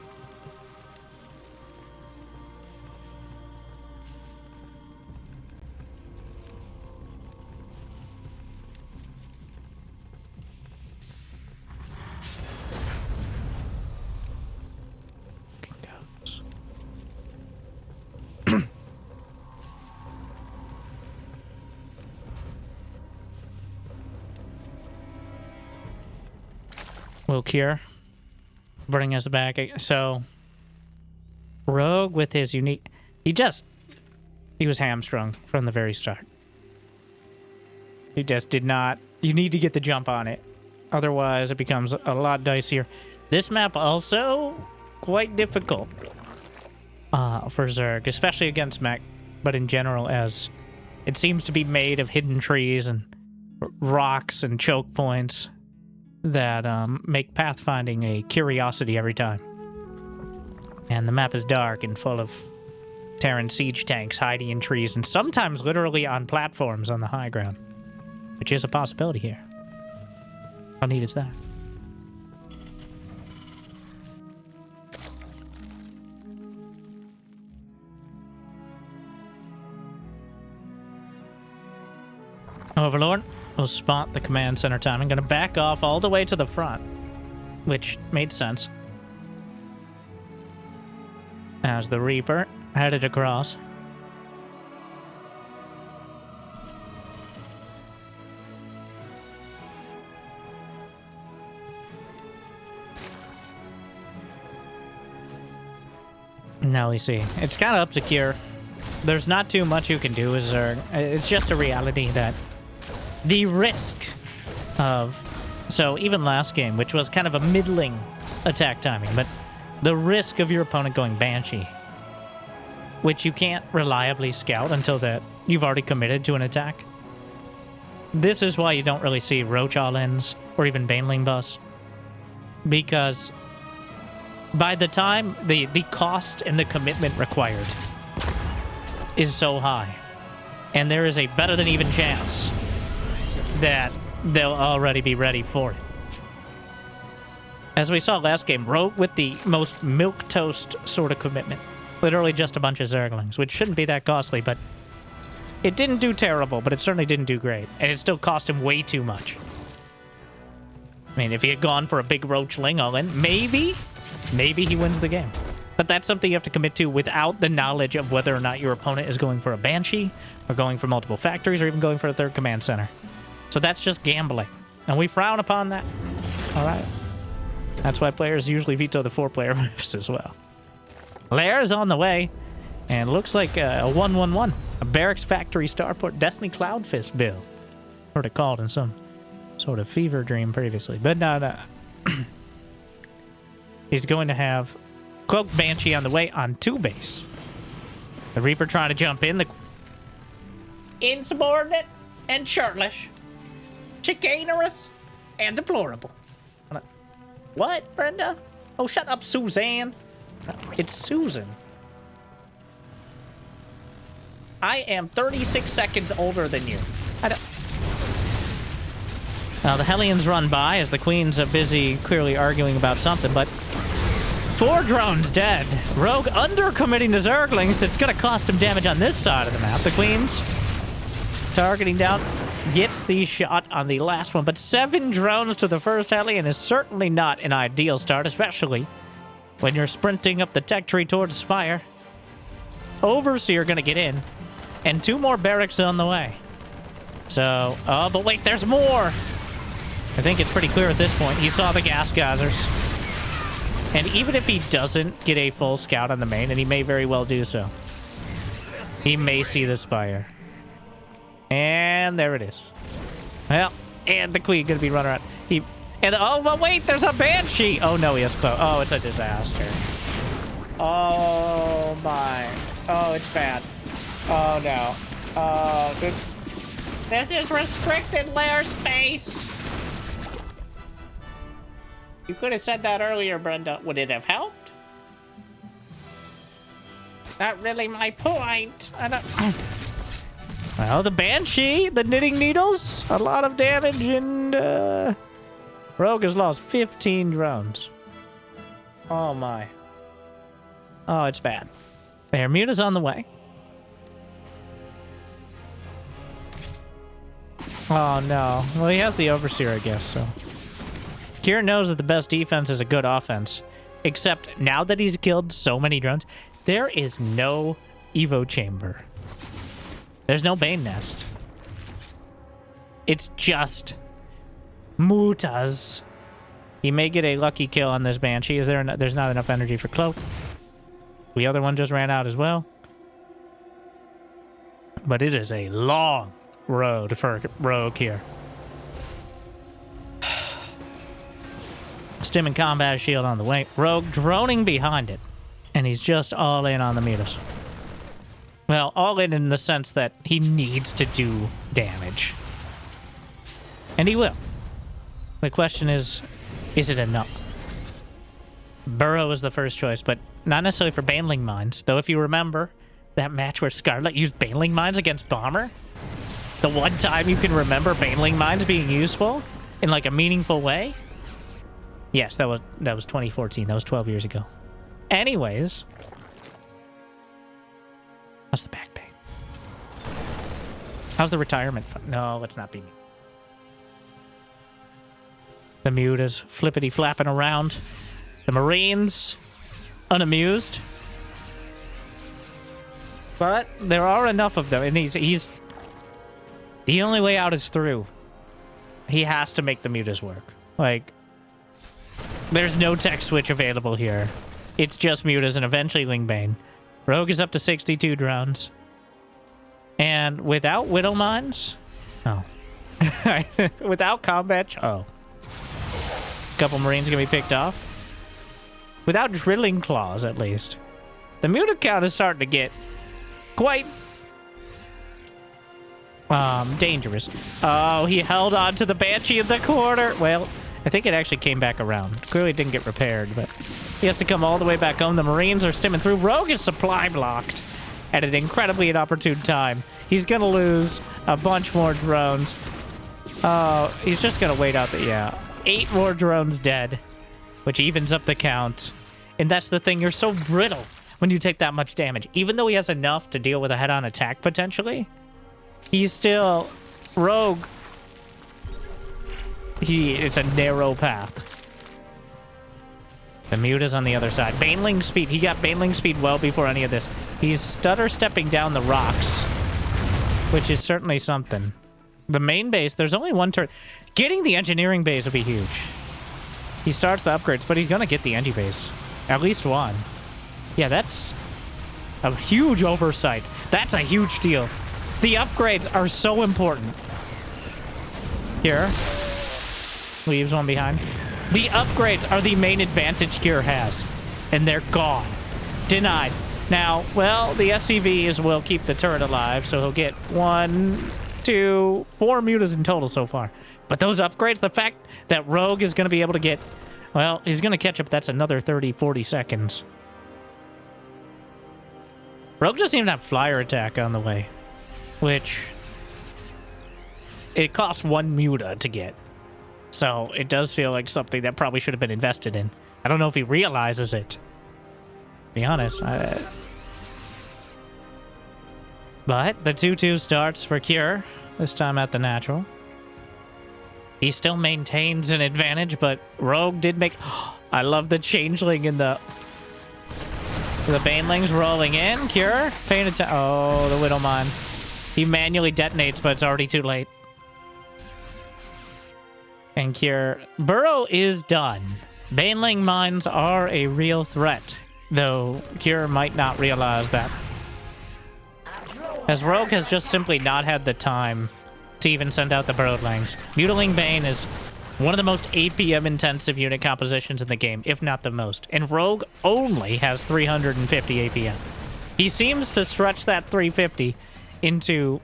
Will cure. Bring us back. So, Rogue with his unique... He was hamstrung from the very start. He just did not... You need to get the jump on it. Otherwise, it becomes a lot dicier. This map also quite difficult for Zerg, especially against mech, but in general, as it seems to be made of hidden trees and rocks and choke points that make pathfinding a curiosity every time. And the map is dark and full of Terran siege tanks hiding in trees and sometimes literally on platforms on the high ground, which is a possibility here. How neat is that? Overlord will spot the command center time. I'm going to back off all the way to the front, which made sense. As the Reaper headed across. Now we see. It's kind of up to Cure. There's not too much you can do as Zerg. It's just a reality that the risk of... So even last game, which was kind of a middling attack timing, but the risk of your opponent going Banshee, which you can't reliably scout until that you've already committed to an attack. This is why you don't really see Roach all-ins or even Baneling bus. Because by the time the cost and the commitment required is so high, and there is a better than even chance that they'll already be ready for it. As we saw last game, Rogue with the most milquetoast sort of commitment. Literally just a bunch of Zerglings, which shouldn't be that costly, but it didn't do terrible, but it certainly didn't do great. And it still cost him way too much. I mean, if he had gone for a big Roachling all-in, maybe he wins the game. But that's something you have to commit to without the knowledge of whether or not your opponent is going for a Banshee, or going for multiple factories, or even going for a third command center. So that's just gambling. And we frown upon that. Alright. That's why players usually veto the 4-player moves as well. Lair is on the way. And looks like a 1-1-1. A Barracks Factory Starport Destiny Cloudfist build. Sort of called in some sort of fever dream previously. But no. He's going to have Cloak Banshee on the way on 2 base. The Reaper trying to jump in. The insubordinate and churlish. Chicanerous and deplorable. What, Brenda? Oh, shut up, Suzanne. It's Susan. I am 36 seconds older than you. I don't... Now, the Hellions run by as the Queen's busy clearly arguing about something, but 4 drones dead. Rogue undercommitting to Zerglings. That's going to cost him damage on this side of the map. The Queen's targeting down, gets the shot on the last one, but 7 drones to the first Hellion is certainly not an ideal start, especially when you're sprinting up the tech tree towards Spire. Overseer going to get in, and 2 more barracks on the way. So, oh, but wait, there's more! I think it's pretty clear at this point. He saw the gas geysers. And even if he doesn't get a full scout on the main, and he may very well do so, he may see the Spire. And there it is. Well, and the Queen gonna be running around. Oh, but wait, there's a Banshee! Oh no, he has close. Oh, it's a disaster. Oh my. Oh, it's bad. Oh no. Oh, this is restricted lair space! You could have said that earlier, Brenda. Would it have helped? Not really my point. I don't... Well, the Banshee, the knitting needles, a lot of damage, and Rogue has lost 15 drones. Oh my. Oh, it's bad. There, Muta's on the way. Oh no. Well, he has the Overseer, I guess, so. Kieran knows that the best defense is a good offense. Except now that he's killed so many drones, there is no Evo Chamber. There's no Bane Nest. It's just Mutas. He may get a lucky kill on this Banshee. There's not enough energy for Cloak. The other one just ran out as well. But it is a long road for Rogue here. Stim and Combat Shield on the way. Rogue droning behind it. And he's just all in on the Mutas. Well, all in the sense that he needs to do damage. And he will. The question is it enough? Burrow is the first choice, but not necessarily for Baneling Mines. Though if you remember that match where Scarlet used Baneling Mines against Bomber, the one time you can remember Baneling Mines being useful in like a meaningful way. Yes, that was 2014. That was 12 years ago. Anyways, that's the back bay. How's the retirement fund? No, let's not be mean. The mute is flippity flapping around. The Marines unamused. But there are enough of them, and he's the only way out is through. He has to make the mutas work. Like, there's no tech switch available here. It's just mutas and eventually Wingbane. Rogue is up to 62 drones. And without Widow Mines? Oh. Without combat? Oh. A couple Marines gonna be picked off. Without Drilling Claws, at least. The muta count is starting to get quite dangerous. Oh, he held on to the Banshee in the corner. Well, I think it actually came back around. Clearly didn't get repaired, but he has to come all the way back home. The Marines are stimming through. Rogue is supply blocked at an incredibly inopportune time. He's going to lose a bunch more drones. Oh, he's just going to wait out the... Yeah. 8 more drones dead, which evens up the count. And that's the thing. You're so brittle when you take that much damage. Even though he has enough to deal with a head-on attack, potentially, he's still... Rogue... It's a narrow path. The muta's on the other side. Baneling speed. He got Baneling speed well before any of this. He's stutter-stepping down the rocks, which is certainly something. The main base, there's only one turret. Getting the engineering base would be huge. He starts the upgrades, but he's going to get the engi base. At least one. Yeah, that's a huge oversight. That's a huge deal. The upgrades are so important. Here. Leaves one behind. The upgrades are the main advantage Gear has. And they're gone. Denied. Now, well, the SCVs will keep the turret alive, so he'll get 1, 2, 4 mutas in total so far. But those upgrades, the fact that Rogue is going to be able to get... Well, he's going to catch up. That's another 30, 40 seconds. Rogue doesn't even have flyer attack on the way. Which... It costs 1 muta to get. So it does feel like something that probably should have been invested in. I don't know if he realizes it. To be honest. But the 2-2 starts for Cure. This time at the natural. He still maintains an advantage, but Rogue did make... I love the changeling and the banelings rolling in. Cure, paying attention. Oh, the Widowmine. He manually detonates, but it's already too late. And Cure... Burrow is done. Baneling mines are a real threat, though Cure might not realize that. As Rogue has just simply not had the time to even send out the Burrowlings. Mutiling Bane is one of the most APM-intensive unit compositions in the game, if not the most. And Rogue only has 350 APM. He seems to stretch that 350 into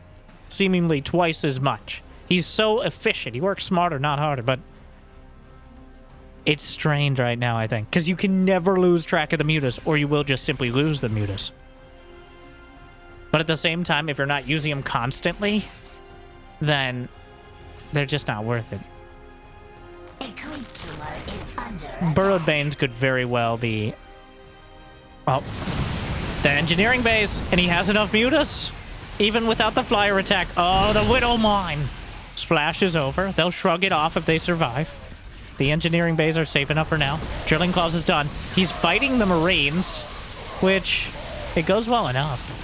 seemingly twice as much. He's so efficient. He works smarter, not harder, but it's strained right now, I think. Because you can never lose track of the mutas, or you will just simply lose the mutas. But at the same time, if you're not using them constantly, then they're just not worth it. Burrowed Banes could very well be... Oh. The engineering base, and he has enough mutas, even without the flyer attack. Oh, the Widow Mine splashes over. They'll shrug it off if they survive. The engineering bays are safe enough for now. Drilling Claws is done. He's fighting the Marines, which it goes well enough.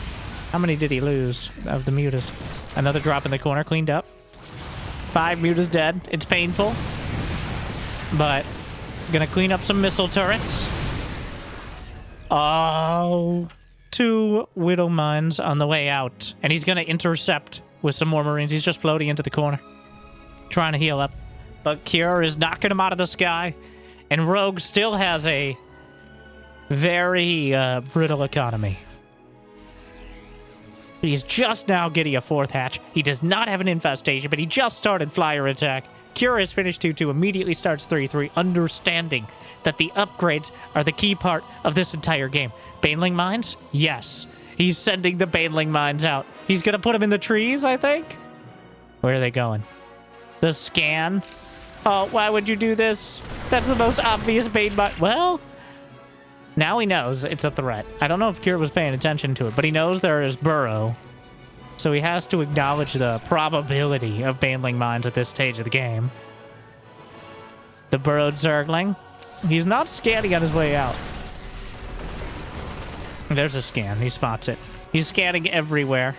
How many did he lose of the mutas? Another drop in the corner, cleaned up. 5 mutas dead. It's painful, but gonna clean up some missile turrets. Oh, 2 Widow Mines on the way out, and he's gonna intercept with some more Marines. He's just floating into the corner, trying to heal up. But Cure is knocking him out of the sky, and Rogue still has a very brittle economy. He's just now getting a 4th hatch. He does not have an infestation, but he just started flyer attack. Cure has finished 2-2, immediately starts 3-3, understanding that the upgrades are the key part of this entire game. Baneling Mines? Yes. He's sending the Baneling Mines out. He's going to put them in the trees, I think? Where are they going? The scan? Oh, why would you do this? That's the most obvious Bane Mine. Well, now he knows it's a threat. I don't know if Cure was paying attention to it, but he knows there is Burrow. So he has to acknowledge the probability of baneling mines at this stage of the game. The burrowed Zergling. He's not scanning on his way out. There's a scan. He spots it. He's scanning everywhere.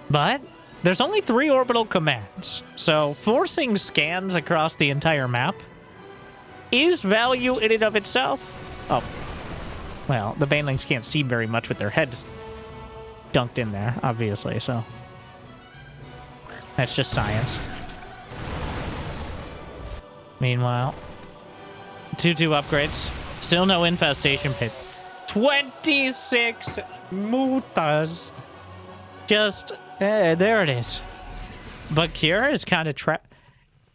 But there's only 3 orbital commands. So forcing scans across the entire map is value in and of itself. Oh. Well, the banelings can't see very much with their heads dunked in there, obviously, so that's just science. Meanwhile, 2-2 upgrades. Still no infestation pit. 26 mutas. Just, there it is. But Cure is kind of trapped.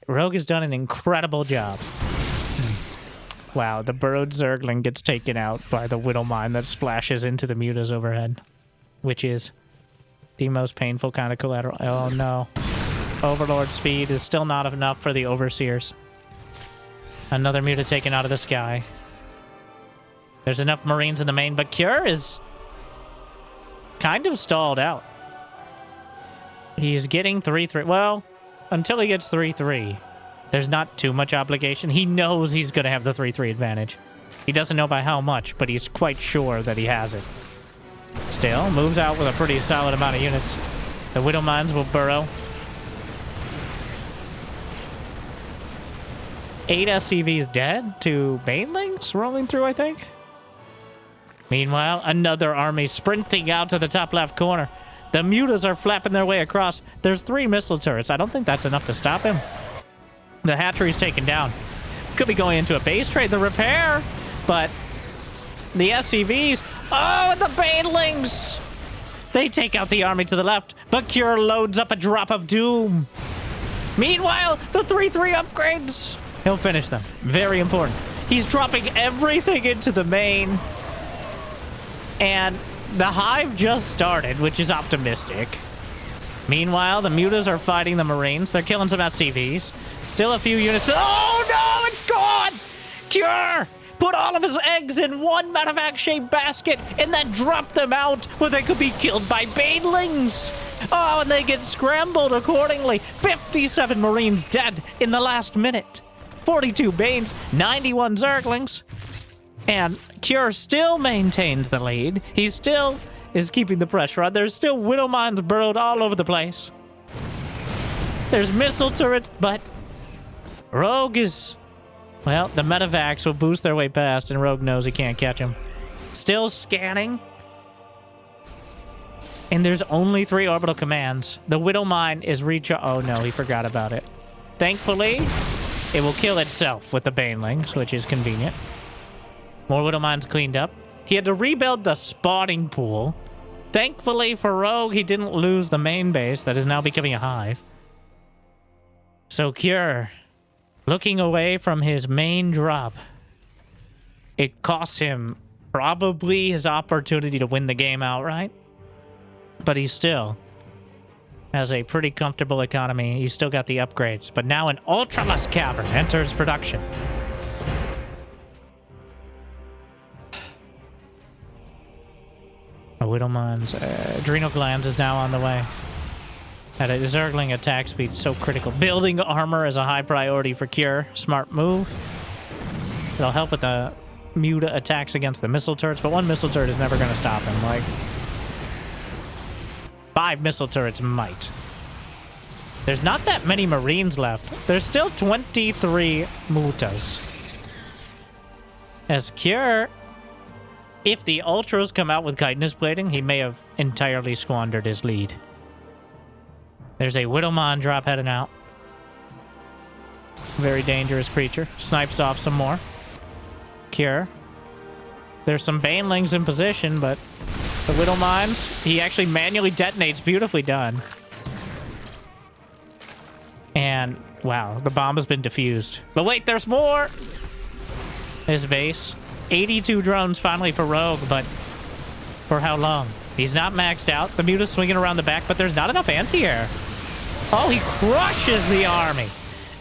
Rogue has done an incredible job. Wow, the burrowed Zergling gets taken out by the Widow Mine that splashes into the mutas overhead. Which is the most painful kind of collateral. Oh no. Overlord speed is still not enough for the Overseers. Another muta taken out of the sky. There's enough Marines in the main, but Cure is kind of stalled out. He's getting 3-3. Well, until he gets 3-3, there's not too much obligation. He knows he's going to have the 3-3 advantage. He doesn't know by how much, but he's quite sure that he has it. Still, moves out with a pretty solid amount of units. The Widow Mines will burrow. 8 SCVs dead to banelings rolling through, I think. Meanwhile, another army sprinting out to the top left corner. The mutas are flapping their way across. There's 3 missile turrets. I don't think that's enough to stop him. The hatchery's taken down. Could be going into a base trade. The repair, but the SCVs... Oh, the banelings! They take out the army to the left, but Cure loads up a drop of doom. Meanwhile, the 3-3 upgrades. He'll finish them. Very important. He's dropping everything into the main. And the hive just started, which is optimistic. Meanwhile, the mutas are fighting the Marines. They're killing some SCVs. Still a few units. Oh no, it's gone! Cure! Put all of his eggs in one medevac-shaped basket and then drop them out where they could be killed by banelings. Oh, and they get scrambled accordingly. 57 Marines dead in the last minute. 42 Banes, 91 Zerglings. And Cure still maintains the lead. He still is keeping the pressure on. There's still Widow Mines burrowed all over the place. There's missile turret, but Rogue is... Well, the medevacs will boost their way past, and Rogue knows he can't catch him. Still scanning. And there's only 3 orbital commands. The Widow Mine is Oh no, he forgot about it. Thankfully, it will kill itself with the banelings, which is convenient. More Widow Mines cleaned up. He had to rebuild the spawning pool. Thankfully for Rogue, he didn't lose the main base that is now becoming a hive. So Cure... looking away from his main drop. It costs him probably his opportunity to win the game outright. But he still has a pretty comfortable economy. He's still got the upgrades. But now an Ultralus Cavern enters production. A Widow Mines. Adrenal Glands is now on the way. At a Zergling attack speed so critical. Building armor is a high priority for Cure. Smart move. It'll help with the muta attacks against the missile turrets, but 1 missile turret is never going to stop him. Like, 5 missile turrets might. There's not that many Marines left. There's still 23 mutas. As Cure, if the Ultras come out with chitinous plating, he may have entirely squandered his lead. There's a Widowmon drop heading out. Very dangerous creature. Snipes off some more. Cure. There's some banelings in position, but the Widow Mines, he actually manually detonates. Beautifully done. And, wow, the bomb has been defused. But wait, there's more! His base. 82 drones finally for Rogue, but for how long? He's not maxed out. The muta's swinging around the back, but there's not enough anti-air. Oh, he crushes the army.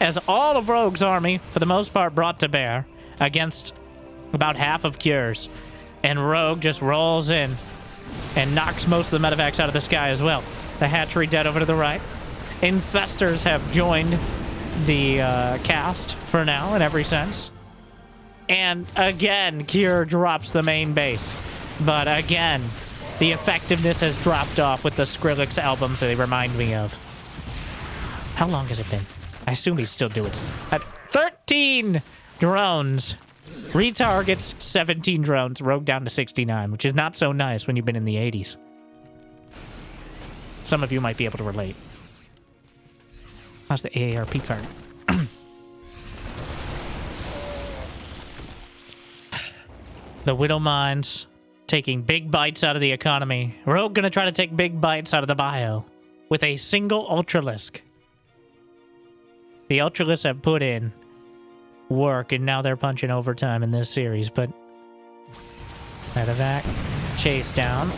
As all of Rogue's army, for the most part, brought to bear against about half of Cure's. And Rogue just rolls in and knocks most of the medevacs out of the sky as well. The hatchery dead over to the right. Infestors have joined the cast for now in every sense. And again, Cure drops the main base. But again, the effectiveness has dropped off with the Skrillex albums they remind me of. How long has it been? I assume he's still doing it. At 13 drones. Retargets 17 drones. Rogue down to 69, which is not so nice when you've been in the 80s. Some of you might be able to relate. How's the AARP card? The Widow Mines taking big bites out of the economy. Rogue gonna try to take big bites out of the bio with a single Ultralisk. The Ultralisks have put in work, and now they're punching overtime in this series, but Medevac chase down.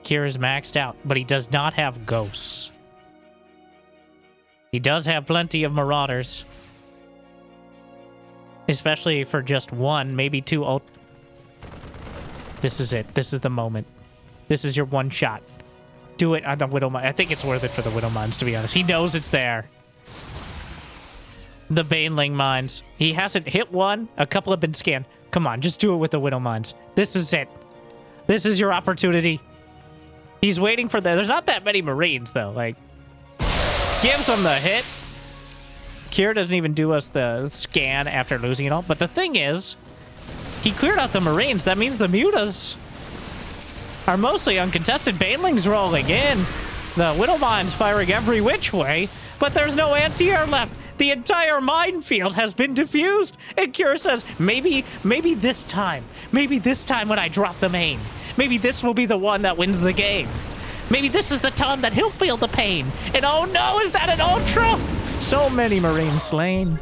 Kira's maxed out, but he does not have ghosts. He does have plenty of Marauders. Especially for just one, maybe two ult. This is it. This is the moment. This is your one shot. Do it on the Widow Mine. I think it's worth it for the Widow Mines, to be honest. He knows it's there. The Baneling Mines. He hasn't hit one. A couple have been scanned. Come on, just do it with the Widow Mines. This is it. This is your opportunity. He's waiting for the... There's not that many Marines, though. Like, gives him the hit. Kira doesn't even do us the scan after losing it all. But the thing is, he cleared out the Marines. That means the Mutas are mostly uncontested. Baneling's rolling in. The Widow Mines firing every which way. But there's no anti-air left. The entire minefield has been diffused. And Kira says, maybe this time. Maybe this time when I drop the main. Maybe this will be the one that wins the game. Maybe this is the time that he'll feel the pain. And oh no, is that an Ultra? So many Marines slain.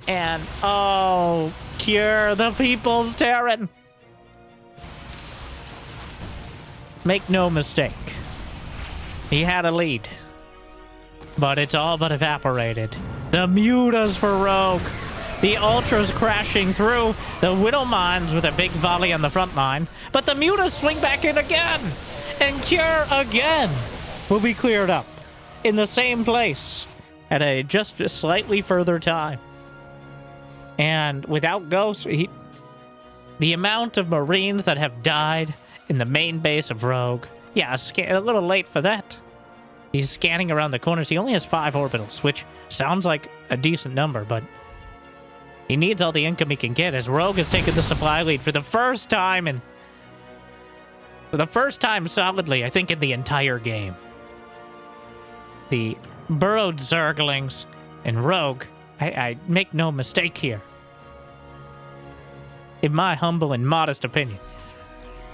And, oh, Cure, the People's Terran. Make no mistake. He had a lead. But it's all but evaporated. The Mutas for Rogue. The Ultras crashing through. The Widow Mines with a big volley on the front line. But the Mutas swing back in again. And Cure again will be cleared up. In the same place at a just slightly further time. And without ghosts, the amount of Marines that have died in the main base of Rogue, yeah, a little late for that. He's scanning around the corners. He only has 5 orbitals, which sounds like a decent number, but he needs all the income he can get as Rogue has taken the supply lead for the first time and for the first time solidly, I think, in the entire game. The burrowed Zerglings and Rogue, I make no mistake here, in my humble and modest opinion,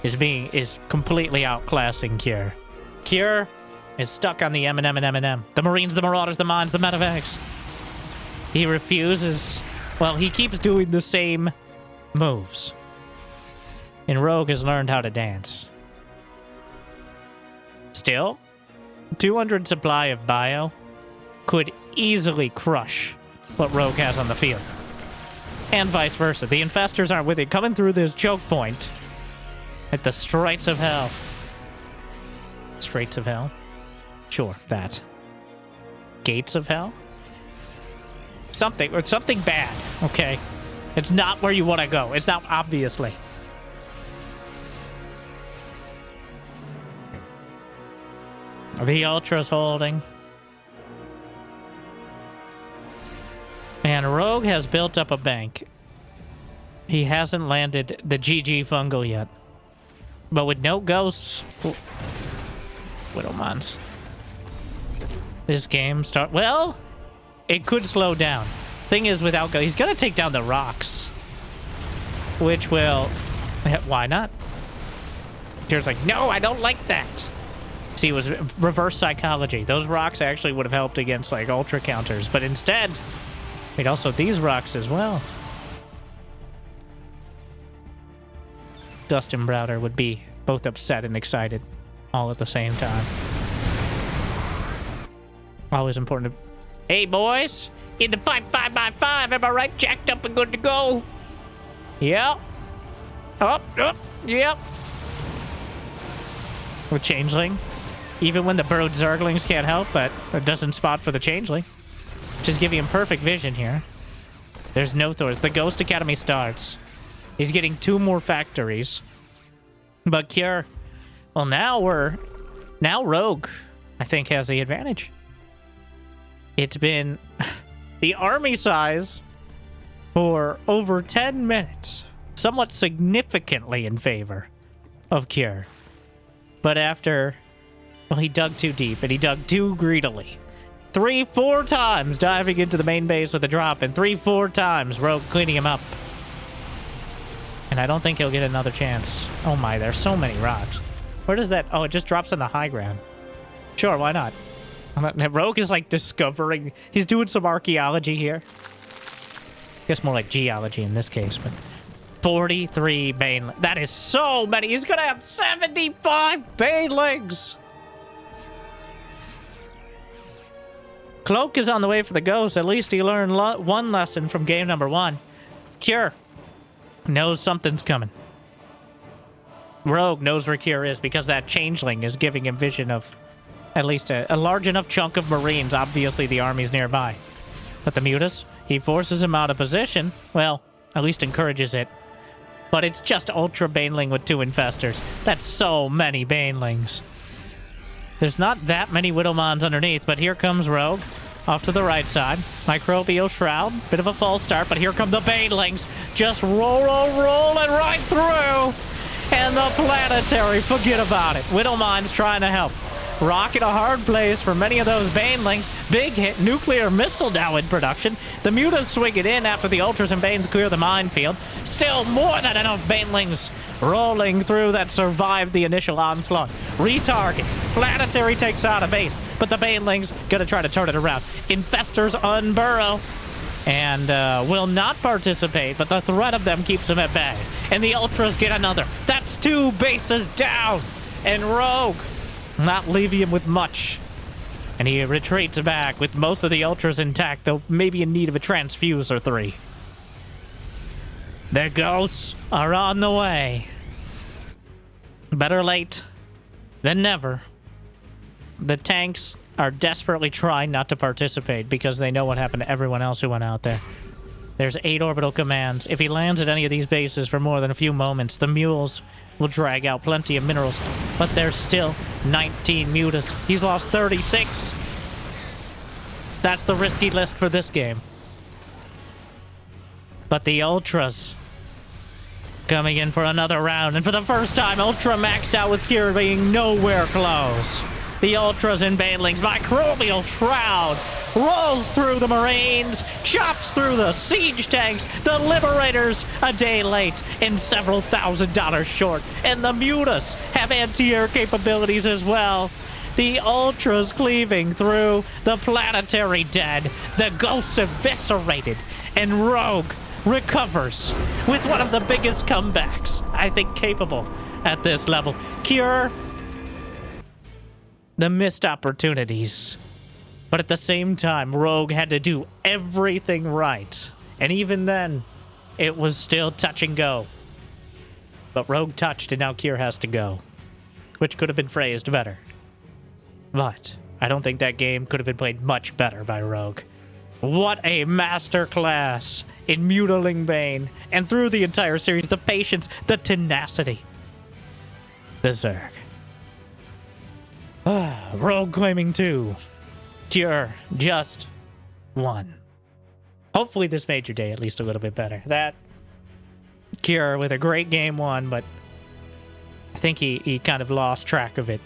is completely outclassing Cure. Cure is stuck on the M&M and M&M. The Marines, the Marauders, the Mines, the Medevacs. He refuses. Well, he keeps doing the same moves. And Rogue has learned how to dance. Still, 200 supply of bio could easily crush what Rogue has on the field. And vice versa. The Infestors aren't with it. Coming through this choke point at the Straits of Hell. Straits of Hell? Sure, that. Gates of Hell? Something bad, okay? It's not where you want to go. It's not, obviously. The Ultra's holding. And Rogue has built up a bank. He hasn't landed the GG Fungal yet. But with no ghosts... Widow Mines. This game well, it could slow down. Thing is, without ghosts, he's gonna take down the rocks. Which will... Why not? Tier's like, no, I don't like that. See, it was reverse psychology. Those rocks actually would have helped against, like, Ultra counters. But instead... Wait, also these rocks as well. Dust and Browder would be both upset and excited all at the same time. Always important to... Hey, boys! In the pipe 5x5, am I right? Jacked up and good to go. Yep. Up, yep. with Changeling. Even when the burrowed Zerglings can't help, but it doesn't spot for the Changeling. Just giving him perfect vision here. There's no Thors. The Ghost Academy starts. He's getting 2 more factories. But Cure, well, now Rogue, I think, has the advantage. It's been the army size for over 10 minutes, somewhat significantly in favor of Cure. But after, well, he dug too deep and he dug too greedily. 3-4 times diving into the main base with a drop, and 3-4 times Rogue cleaning him up. And I don't think he'll get another chance. Oh my, there's so many rocks. Where does that... Oh, it just drops on the high ground. Sure, why not? Rogue is like discovering... He's doing some archaeology here. I guess more like geology in this case, but... 43 Banelings. That is so many. He's gonna have 75 Banelings. Cloak is on the way for the Ghost. At least he learned one lesson from game number 1. Cure knows something's coming. Rogue knows where Cure is because that Changeling is giving him vision of at least a large enough chunk of Marines. Obviously, the army's nearby. But the Mutas, he forces him out of position. Well, at least encourages it. But it's just Ultra Baneling with 2 Infestors. That's so many Banelings. There's not that many Widowmons underneath, but here comes Rogue. Off to the right side. Microbial Shroud. Bit of a false start, but here come the Banelings. Just rolling right through. And the Planetary, forget about it. Widowmon's trying to help. Rock in a hard place for many of those Banelings. Big hit. Nuclear missile now in production. The Mutas swing it in after the Ultras and Banes clear the minefield. Still more than enough Banelings rolling through that survived the initial onslaught. Retargets. Planetary takes out a base, but the Banelings gonna try to turn it around. Infestors unburrow and will not participate, but the threat of them keeps them at bay. And the Ultras get another. That's 2 bases down. And Rogue not leaving him with much. And he retreats back with most of the Ultras intact, though maybe in need of a transfuse or 3. Their Ghosts are on the way. Better late than never. The tanks are desperately trying not to participate because they know what happened to everyone else who went out there. There's 8 orbital commands. If he lands at any of these bases for more than a few moments, the mules will drag out plenty of minerals. But there's still 19 mutas. He's lost 36. That's the risky list for this game. But the Ultras coming in for another round. And for the first time, Ultra maxed out with Cure being nowhere close. The Ultras and Banelings, Microbial Shroud rolls through the Marines, chops through the siege tanks, the Liberators a day late and several $1,000s short. And the Mutas have anti-air capabilities as well. The Ultras cleaving through, the Planetary dead, the Ghosts eviscerated, and Rogue recovers with one of the biggest comebacks, I think, capable at this level. Cure the missed opportunities. But at the same time, Rogue had to do everything right. And even then, it was still touch and go. But Rogue touched and now Cure has to go. Which could have been phrased better. But I don't think that game could have been played much better by Rogue. What a masterclass in Mutiling Bane. And through the entire series, the patience, the tenacity. The Zerg. Rogue claiming 2. Cure just 1. Hopefully this made your day at least a little bit better. That Cure with a great game 1, but I think he kind of lost track of it.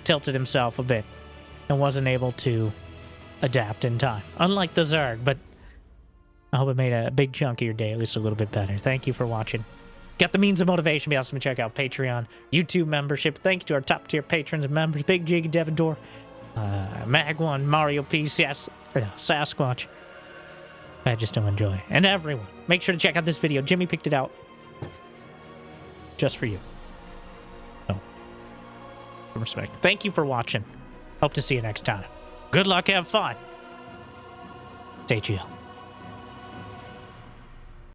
Tilted himself a bit and wasn't able to adapt in time. Unlike the Zerg, but I hope it made a big chunk of your day at least a little bit better. Thank you for watching. Got the means of motivation. Be awesome to check out Patreon, YouTube membership. Thank you to our top tier patrons and members. Big Jiggy Devendor, Mag1, Mario P, Sasquatch. I just don't enjoy. And everyone, make sure to check out this video. Jimmy picked it out just for you. So, respect. Thank you for watching. Hope to see you next time. Good luck. Have fun. Stay chill.